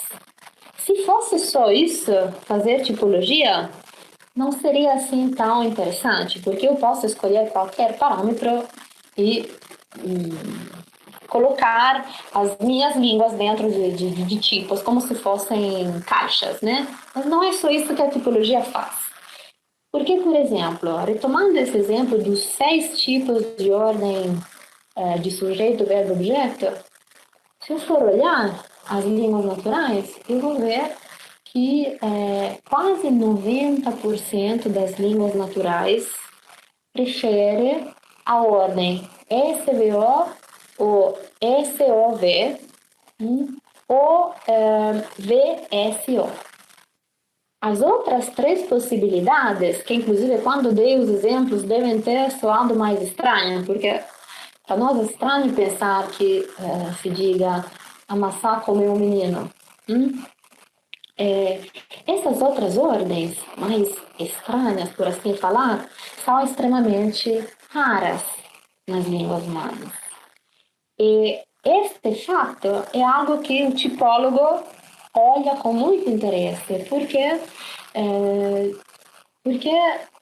se fosse só isso, fazer tipologia, não seria assim tão interessante, porque eu posso escolher qualquer parâmetro e colocar as minhas línguas dentro de tipos, como se fossem caixas, né? Mas não é só isso que a tipologia faz. Porque, por exemplo, retomando esse exemplo dos 6 tipos de ordem de sujeito, verbo, objeto, se eu for olhar as línguas naturais, eu vou ver que quase 90% das línguas naturais prefere a ordem SVO ou SOV ou VSO. As outras 3 possibilidades, que inclusive quando dei os exemplos devem ter soado mais estranho, porque para nós é estranho pensar que se diga a maçã comeu um menino. Essas outras ordens, mais estranhas, por assim falar, são extremamente raras nas línguas humanas. E este fato é algo que o tipólogo olha com muito interesse, porque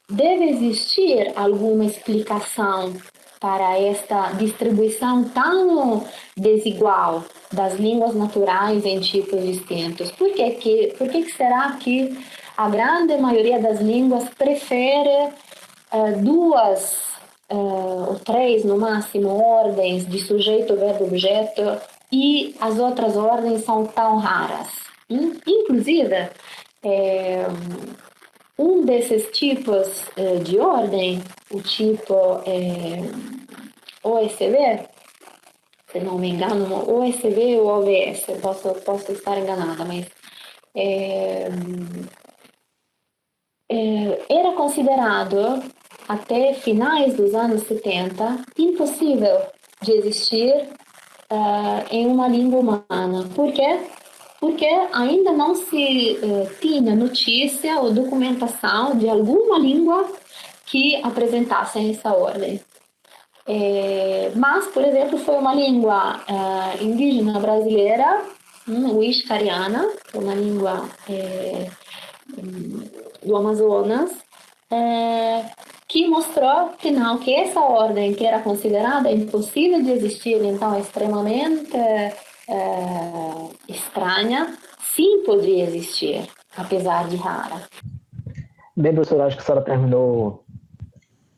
deve existir alguma explicação para esta distribuição tão desigual das línguas naturais em tipos distintos. Por que será que a grande maioria das línguas prefere duas ou três, no máximo, ordens de sujeito, verbo, objeto, e as outras ordens são tão raras? Inclusive, um desses tipos de ordem, o tipo OSV, se não me engano, OSV ou OVS, posso estar enganada, mas era considerado, até finais dos anos 70, impossível de existir em uma língua humana. Por quê? Porque ainda não se tinha notícia ou documentação de alguma língua que apresentasse essa ordem. Mas, por exemplo, foi uma língua indígena brasileira, o Ixcariana, uma língua do Amazonas, que mostrou que não, que essa ordem que era considerada impossível de existir, então extremamente estranha, sim podia existir, apesar de rara. Bem, professor, acho que a senhora terminou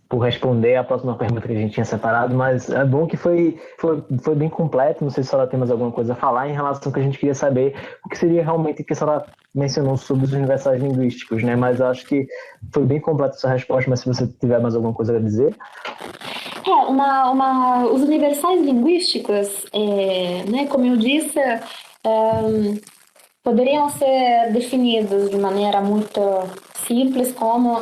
por responder a próxima pergunta que a gente tinha separado, mas é bom que foi bem completo. Não sei se a senhora tem mais alguma coisa a falar em relação ao que a gente queria saber, o que seria realmente o que a senhora mencionou sobre os universais linguísticos, né? Mas acho que foi bem completa essa resposta, mas se você tiver mais alguma coisa a dizer... Os universais linguísticos, né, como eu disse, poderiam ser definidos de maneira muito simples como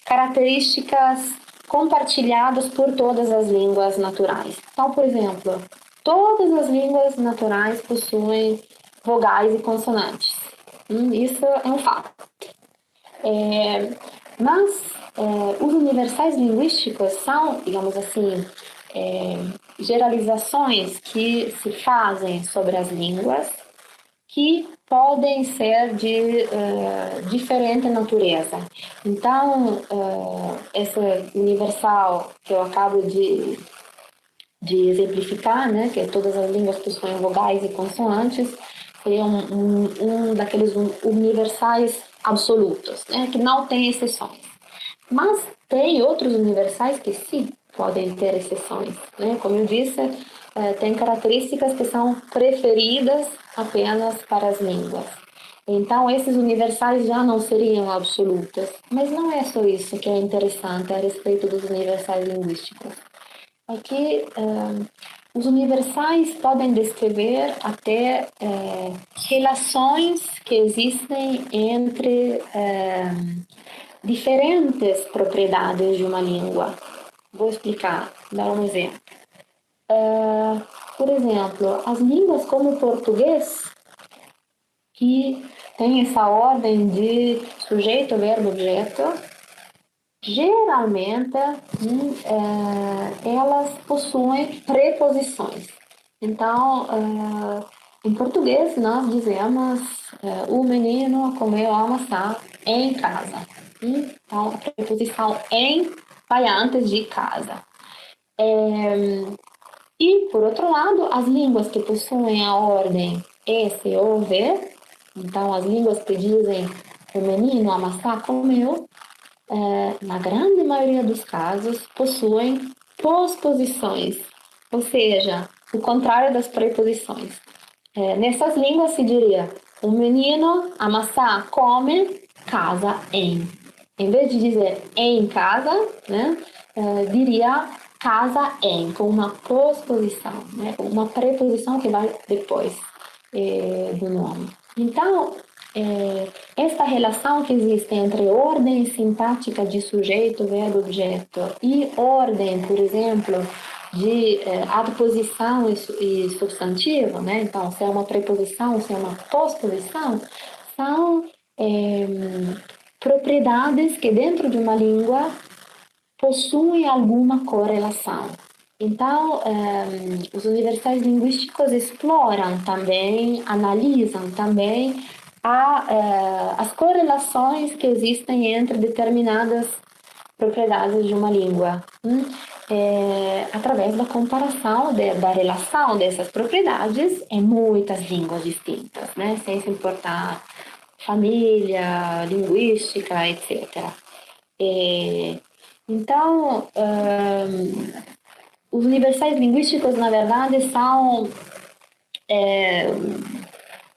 características compartilhadas por todas as línguas naturais. Então, por exemplo, todas as línguas naturais possuem vogais e consonantes. Isso é um fato. Mas os universais linguísticos são, digamos assim, generalizações que se fazem sobre as línguas que podem ser de diferente natureza. Então, esse universal que eu acabo de exemplificar, né, que todas as línguas possuem vogais e consoantes, seria um daqueles universais absolutos, né, que não tem exceções. Mas tem outros universais que sim podem ter exceções, né? Como eu disse, tem características que são preferidas apenas para as línguas. Então, esses universais já não seriam absolutos. Mas não é só isso que é interessante a respeito dos universais linguísticos. É que os universais podem descrever até relações que existem entre diferentes propriedades de uma língua. Vou explicar, dar um exemplo. Por exemplo, as línguas como o português, que tem essa ordem de sujeito, verbo, objeto, geralmente elas possuem preposições. Então, em português, nós dizemos o menino comeu a maçã em casa. Então, a preposição em vai antes de casa. E, por outro lado, as línguas que possuem a ordem S ou V, então as línguas que dizem o menino a maçã comeu, na grande maioria dos casos, possuem posposições, ou seja, o contrário das preposições. Nessas línguas se diria o menino a maçã come casa em. Em vez de dizer em casa, né, diria casa em, com uma posposição, né, uma preposição que vai depois do nome. Então, esta relação que existe entre ordem sintática de sujeito, verbo, objeto e ordem, por exemplo, de adposição e substantivo, né? Então, se é uma preposição, se é uma posposição, são propriedades que dentro de uma língua possuem alguma correlação. Então, os universitários linguísticos exploram também, analisam também as correlações que existem entre determinadas propriedades de uma língua, através da comparação da relação dessas propriedades em muitas línguas distintas, né? Sem se importar família, linguística, etc. Então, os universais linguísticos, na verdade, são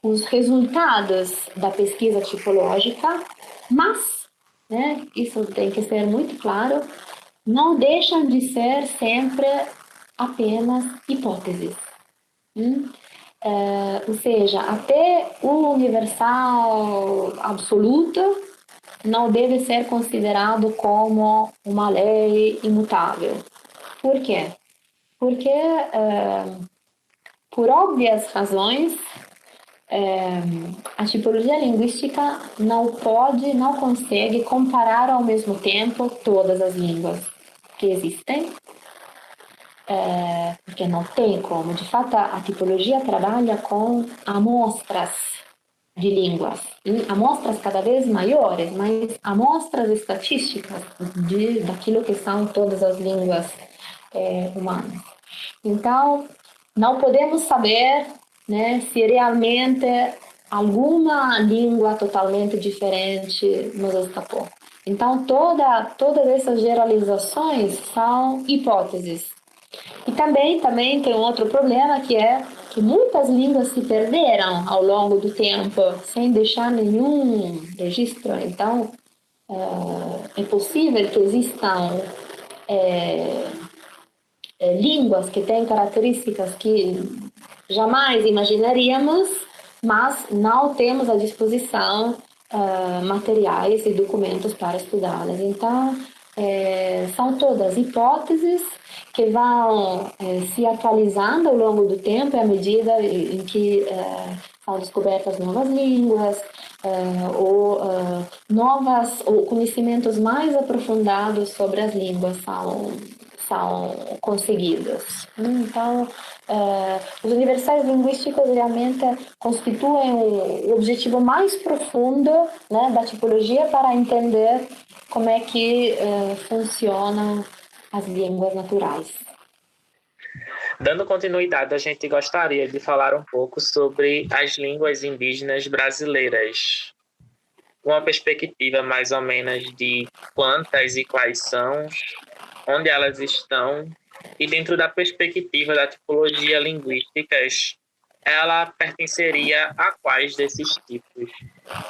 os resultados da pesquisa tipológica, mas, né, isso tem que ser muito claro, não deixam de ser sempre apenas hipóteses. Ou seja, até o universal absoluto não deve ser considerado como uma lei imutável. Por quê? Porque, por óbvias razões, a tipologia linguística não consegue comparar ao mesmo tempo todas as línguas que existem, porque não tem como. De fato, a tipologia trabalha com amostras de línguas, amostras cada vez maiores, mas amostras estatísticas daquilo que são todas as línguas humanas. Então, não podemos saber, né, se realmente alguma língua totalmente diferente nos escapou. Então, todas essas generalizações são hipóteses. E também tem outro problema, que é que muitas línguas se perderam ao longo do tempo, sem deixar nenhum registro. Então, é possível que existam línguas que têm características que jamais imaginaríamos, mas não temos à disposição materiais e documentos para estudá-las. Então, são todas hipóteses que vão se atualizando ao longo do tempo, à medida em que são descobertas novas línguas ou conhecimentos mais aprofundados sobre as línguas são conseguidos. Então, os universais linguísticos realmente constituem o objetivo mais profundo, né, da tipologia para entender como é que funcionam as línguas naturais. Dando continuidade, a gente gostaria de falar um pouco sobre as línguas indígenas brasileiras. Uma perspectiva mais ou menos de quantas e quais são, onde elas estão, e dentro da perspectiva da tipologia linguística, ela pertenceria a quais desses tipos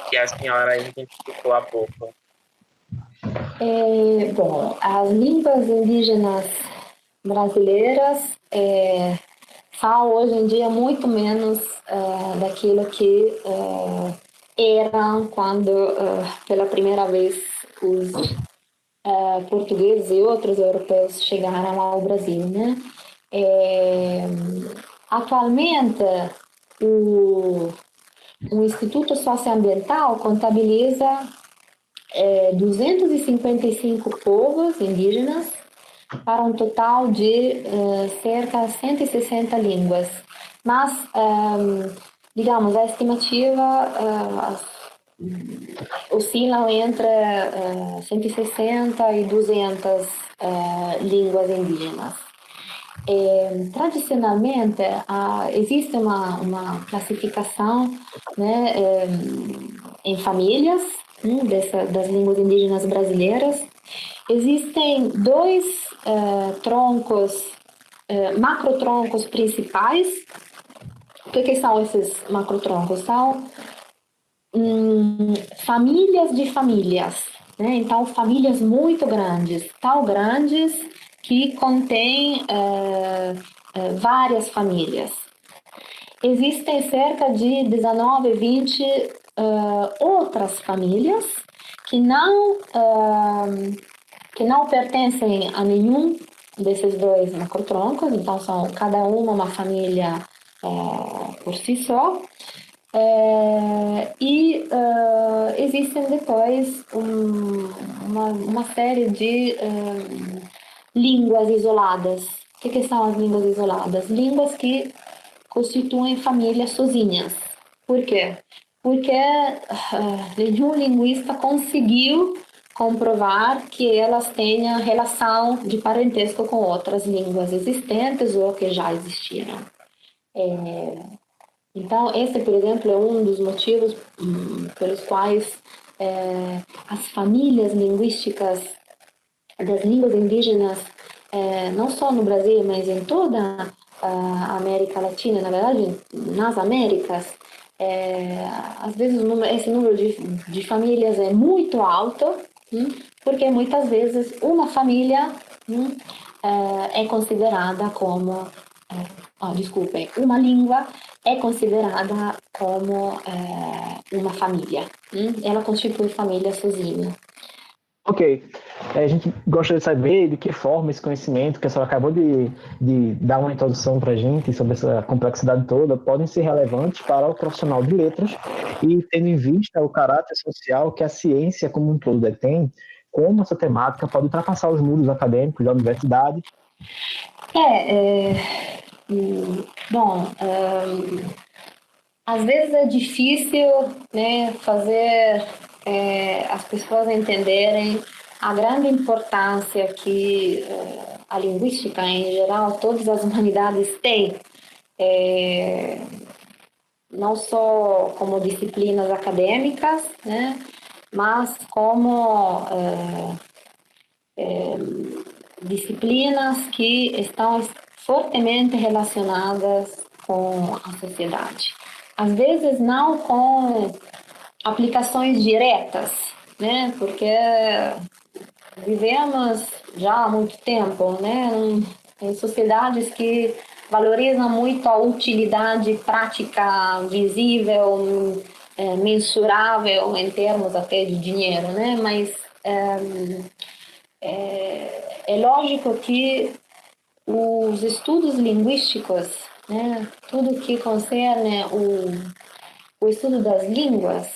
que a senhora identificou há pouco? Bom, as línguas indígenas brasileiras são hoje em dia muito menos daquilo que eram quando pela primeira vez os portugueses e outros europeus chegaram ao Brasil, né? Atualmente, o Instituto Socioambiental contabiliza 255 povos indígenas para um total de cerca de 160 línguas. Mas, digamos, a estimativa oscilam entre 160 e 200 línguas indígenas. Tradicionalmente, existe uma classificação, né, em famílias das línguas indígenas brasileiras. Existem dois macrotroncos principais. O que são esses macrotroncos? São famílias de famílias, né? Então, famílias muito grandes, tão grandes que contêm várias famílias. Existem cerca de 19, 20 outras famílias que não pertencem a nenhum desses dois macrotroncos, então são cada uma família por si só, Existem depois uma série de línguas isoladas. O que são as línguas isoladas? Línguas que constituem famílias sozinhas. Por quê? Porque nenhum linguista conseguiu comprovar que elas tenham relação de parentesco com outras línguas existentes ou que já existiram. Então, esse, por exemplo, é um dos motivos pelos quais as famílias linguísticas das línguas indígenas, não só no Brasil, mas em toda a América Latina, na verdade, nas Américas, às vezes esse número de famílias é muito alto, porque muitas vezes uma família é considerada como, desculpem, uma língua é considerada como uma família. Ela constitui família sozinha. Ok. A gente gostaria de saber de que forma esse conhecimento que a senhora acabou de dar uma introdução para a gente sobre essa complexidade toda podem ser relevantes para o profissional de letras e tendo em vista o caráter social que a ciência como um todo detém, como essa temática pode ultrapassar os muros acadêmicos da universidade. Bom, às vezes é difícil, né, fazer as pessoas entenderem a grande importância que a linguística, em geral, todas as humanidades têm, não só como disciplinas acadêmicas, né, mas como disciplinas que estão fortemente relacionadas com a sociedade. Às vezes não com aplicações diretas, né? Porque vivemos já há muito tempo, né? Em sociedades que valorizam muito a utilidade prática, visível, mensurável em termos até de dinheiro, né? Mas é lógico que os estudos linguísticos, né? Tudo que concerne o estudo das línguas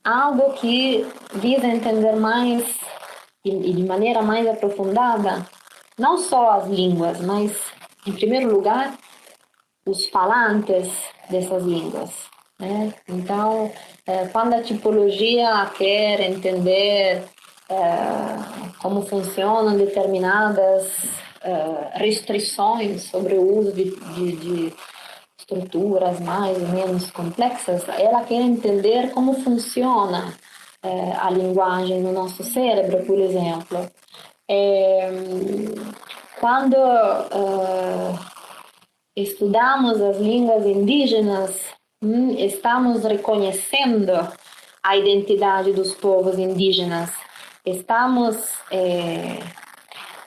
algo que visa entender mais e de maneira mais aprofundada não só as línguas, mas em primeiro lugar os falantes dessas línguas, né? Então, quando a tipologia quer entender como funcionam determinadas restrições sobre o uso de estruturas mais ou menos complexas, ela quer entender como funciona a linguagem no nosso cérebro, por exemplo. Quando estudamos as línguas indígenas, estamos reconhecendo a identidade dos povos indígenas, estamos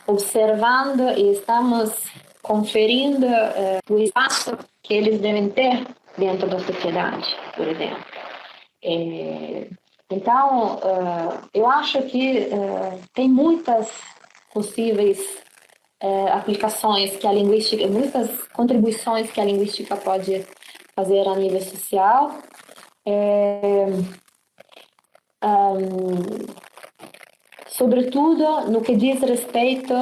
observando e estamos conferindo o espaço que eles devem ter dentro da sociedade, por exemplo. Então, eu acho que tem muitas possíveis aplicações que a linguística, muitas contribuições que a linguística pode fazer a nível social. Sobretudo no que diz respeito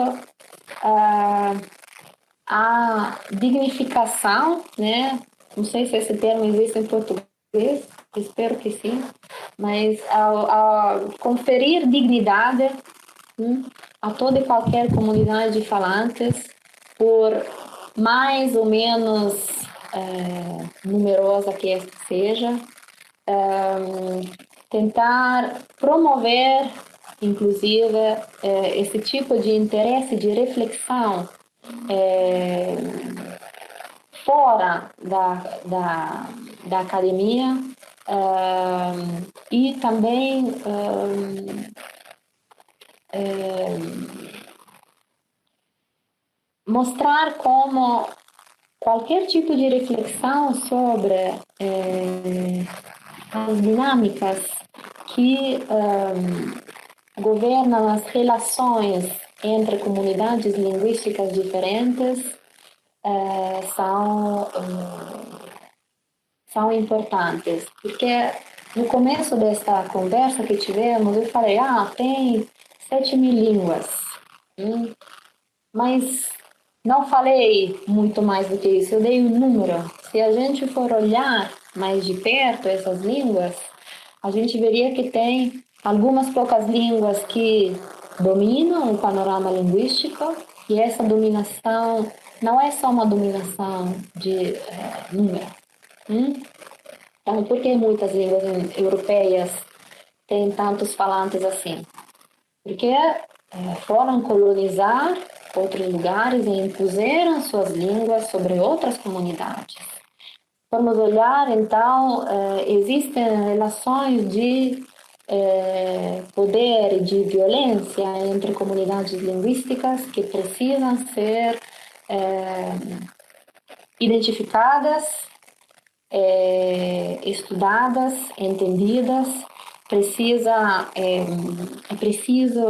à dignificação, né? Não sei se esse termo existe em português, espero que sim, mas a conferir dignidade a toda e qualquer comunidade de falantes, por mais ou menos numerosa que esta seja, tentar promover, inclusive, esse tipo de interesse, de reflexão fora da academia e também mostrar como qualquer tipo de reflexão sobre as dinâmicas que governam as relações entre comunidades linguísticas diferentes são são importantes? Porque no começo desta conversa que tivemos, eu falei, tem 7.000 línguas. Mas não falei muito mais do que isso, eu dei um número. Se a gente for olhar mais de perto essas línguas, a gente veria que tem algumas poucas línguas que dominam o panorama linguístico, e essa dominação não é só uma dominação de número. Então, por que muitas línguas europeias têm tantos falantes assim? Porque foram colonizar outros lugares e impuseram suas línguas sobre outras comunidades. Vamos olhar, então, existem relações de poder e de violência entre comunidades linguísticas que precisam ser identificadas, estudadas, entendidas. É preciso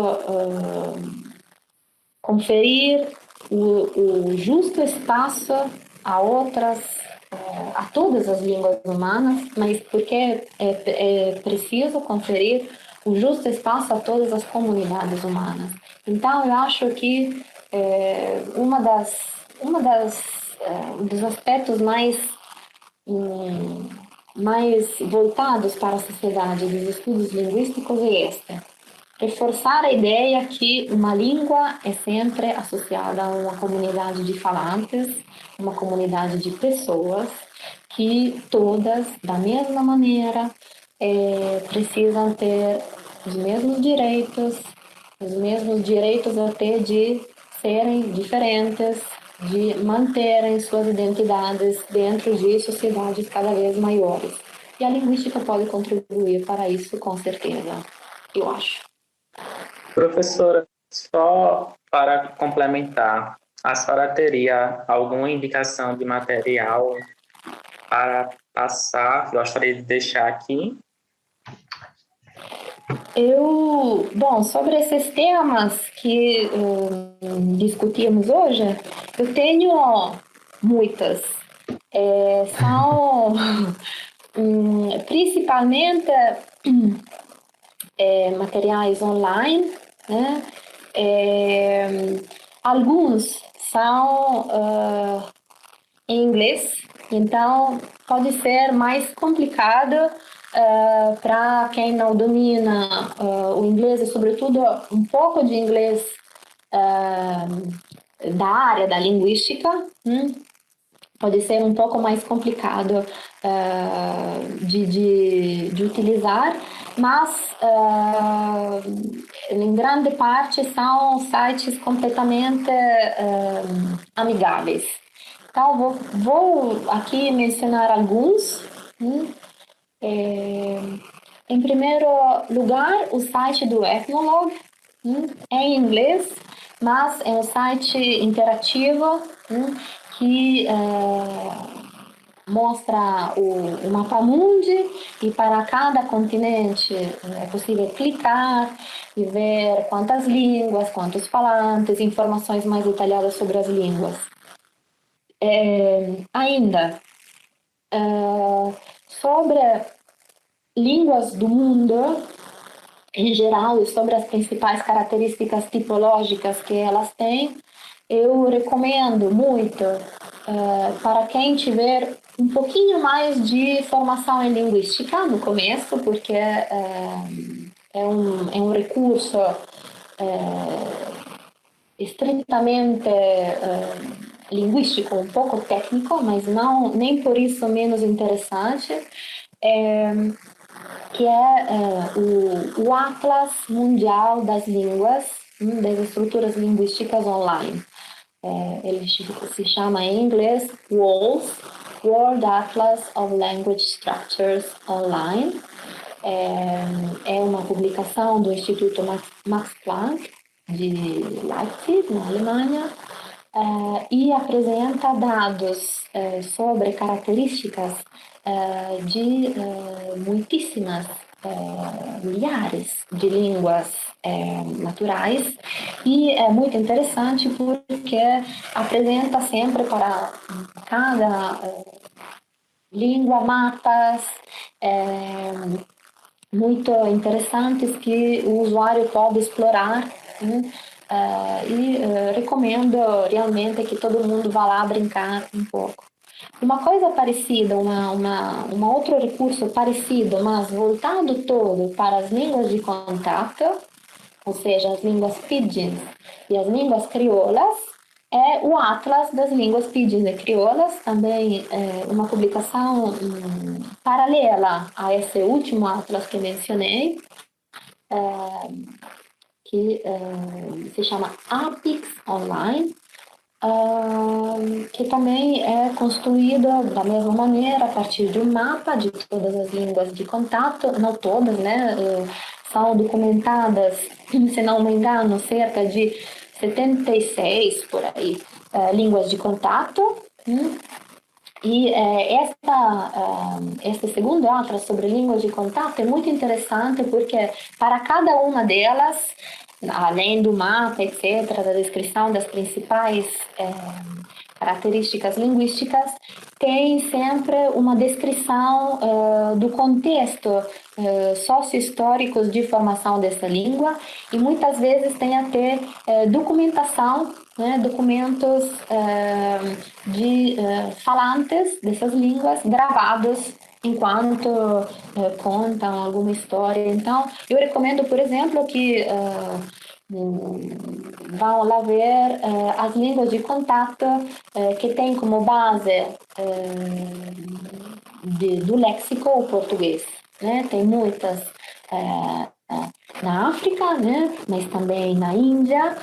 conferir o justo espaço a todas as línguas humanas, mas porque é preciso conferir o justo espaço a todas as comunidades humanas. Então, eu acho que dos aspectos mais voltados para a sociedade dos estudos linguísticos é este: reforçar a ideia que uma língua é sempre associada a uma comunidade de falantes, uma comunidade de pessoas que todas, da mesma maneira, precisam ter os mesmos direitos até de serem diferentes, de manterem suas identidades dentro de sociedades cada vez maiores. E a linguística pode contribuir para isso, com certeza, eu acho. Professora, só para complementar, a senhora teria alguma indicação de material para passar? Gostaria de deixar aqui. Sobre esses temas que discutimos hoje, eu tenho muitas. São principalmente materiais online, né? Alguns são em inglês, então pode ser mais complicado para quem não domina o inglês, e sobretudo um pouco de inglês da área da linguística. Pode ser um pouco mais complicado de utilizar, mas em grande parte são sites completamente amigáveis. Então, vou aqui mencionar alguns. Em primeiro lugar, o site do Ethnologue, é em inglês, mas é um site interativo que mostra o mapa mundi, e para cada continente é possível clicar e ver quantas línguas, quantos falantes, informações mais detalhadas sobre as línguas. Ainda, sobre línguas do mundo em geral e sobre as principais características tipológicas que elas têm, eu recomendo muito para quem tiver um pouquinho mais de formação em linguística no começo, porque é um recurso estritamente linguístico, um pouco técnico, mas nem por isso menos interessante, que é o Atlas Mundial das Línguas, das estruturas linguísticas online. Ele se chama em inglês WALS, World Atlas of Language Structures Online. É uma publicação do Instituto Max Planck de Leipzig, na Alemanha, e apresenta dados sobre características de muitíssimas milhares de línguas naturais, e é muito interessante porque apresenta sempre para cada língua, mapas, muito interessantes que o usuário pode explorar, né? Recomendo realmente que todo mundo vá lá brincar um pouco. Uma coisa parecida, um outro recurso parecido, mas voltado todo para as línguas de contato, ou seja, as línguas pidgin e as línguas crioulas, é o Atlas das Línguas Pidgin e Crioulas, também uma publicação paralela a esse último Atlas que mencionei, que se chama Apix Online, que também é construído da mesma maneira a partir de um mapa de todas as línguas de contato, não todas, né? São documentadas, se não me engano, cerca de 76 por aí línguas de contato. E este segundo atlas sobre línguas de contato é muito interessante porque para cada uma delas, além do mapa, etc., da descrição das principais características linguísticas, tem sempre uma descrição do contexto sócio-históricos de formação dessa língua e muitas vezes tem até documentação, né, documentos de falantes dessas línguas gravados enquanto contam alguma história. Então, eu recomendo, por exemplo, que vão lá ver as línguas de contato que tem como base do léxico o português, né? Tem muitas na África, né? Mas também na Índia.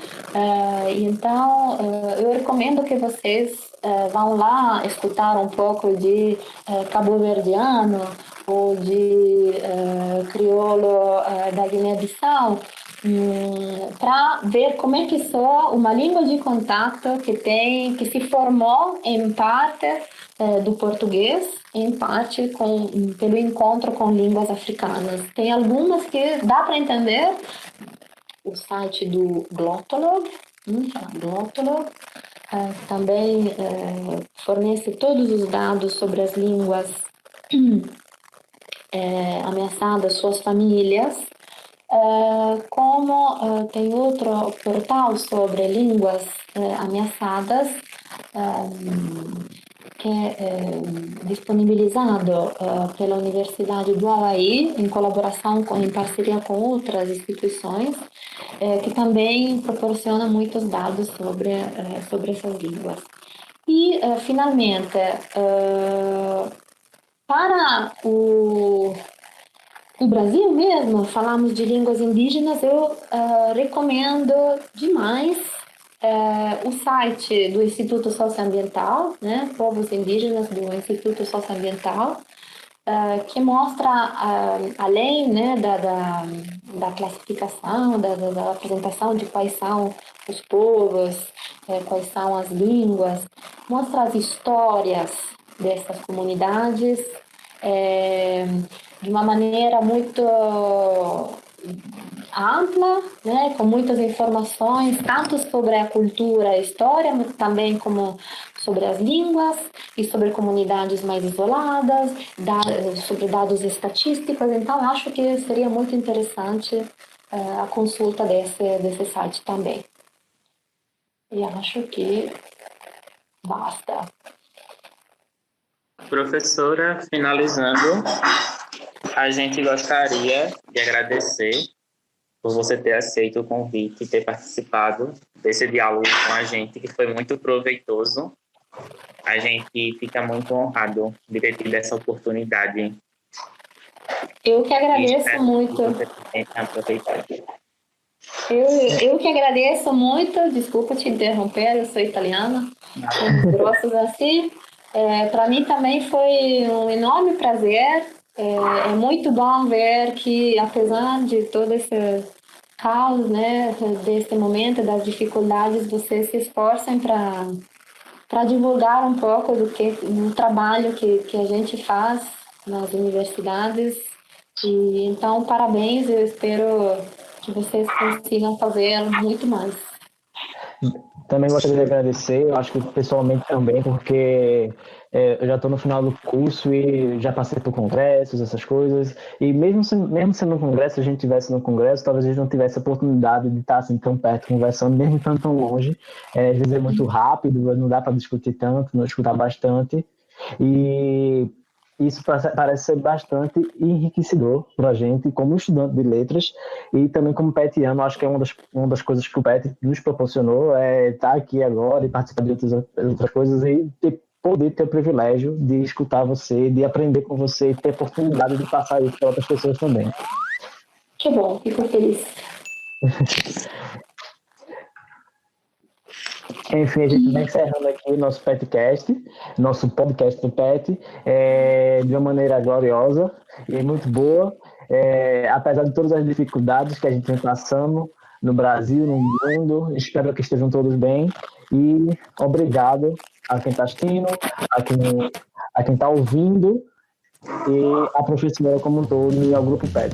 Então, eu recomendo que vocês vão lá escutar um pouco de cabo-verdiano ou de crioulo da Guiné-Bissau, para ver como é que soa uma língua de contato que se formou em parte do português, em parte pelo encontro com línguas africanas. Tem algumas que dá para entender. O site do Glottolog, Glottolog também fornece todos os dados sobre as línguas ameaçadas, suas famílias. Como tem outro portal sobre línguas ameaçadas, que é disponibilizado pela Universidade do Havaí, em parceria com outras instituições, que também proporciona muitos dados sobre essas línguas. E, finalmente, para o Brasil mesmo, falamos de línguas indígenas, eu recomendo demais o site do Instituto Socioambiental, né, Povos Indígenas do Instituto Socioambiental, que mostra, além, né, da classificação, da apresentação de quais são os povos, quais são as línguas, mostra as histórias dessas comunidades, de uma maneira muito ampla, né, com muitas informações, tanto sobre a cultura, a história, mas também como sobre as línguas e sobre comunidades mais isoladas, sobre dados estatísticos. Então, acho que seria muito interessante a consulta desse site também. E acho que basta. Professora, finalizando, a gente gostaria de agradecer por você ter aceito o convite e ter participado desse diálogo com a gente, que foi muito proveitoso. A gente fica muito honrado de ter tido essa oportunidade. Eu que agradeço muito. Eu que agradeço muito. Desculpa te interromper, eu sou italiana. Grossos assim. Para mim também foi um enorme prazer. É muito bom ver que, apesar de todo esse caos, né, desse momento, das dificuldades, vocês se esforçam para divulgar um pouco do trabalho que a gente faz nas universidades. E então, parabéns, eu espero que vocês consigam fazer muito mais. Também gostaria de agradecer, eu acho que pessoalmente também, porque eu já estou no final do curso e já passei por congressos, essas coisas, e mesmo sendo um congresso, se a gente estivesse no congresso, talvez a gente não tivesse a oportunidade de estar assim tão perto, conversando, mesmo estando tão longe. Às vezes é muito rápido, não dá para discutir tanto, não escutar bastante, e isso parece ser bastante enriquecedor para a gente, como estudante de letras e também como petiano. Acho que é uma das coisas que o PET nos proporcionou é estar aqui agora e participar de outras coisas e poder ter o privilégio de escutar você, de aprender com você e ter a oportunidade de passar isso para outras pessoas também. Que bom, fico feliz. Enfim, a gente vai encerrando aqui o nosso nosso podcast do PET, de uma maneira gloriosa e muito boa, apesar de todas as dificuldades que a gente vem passando no Brasil, no mundo. Espero que estejam todos bem e obrigado a quem está assistindo, a quem está ouvindo e a professora como um todo e ao Grupo PET.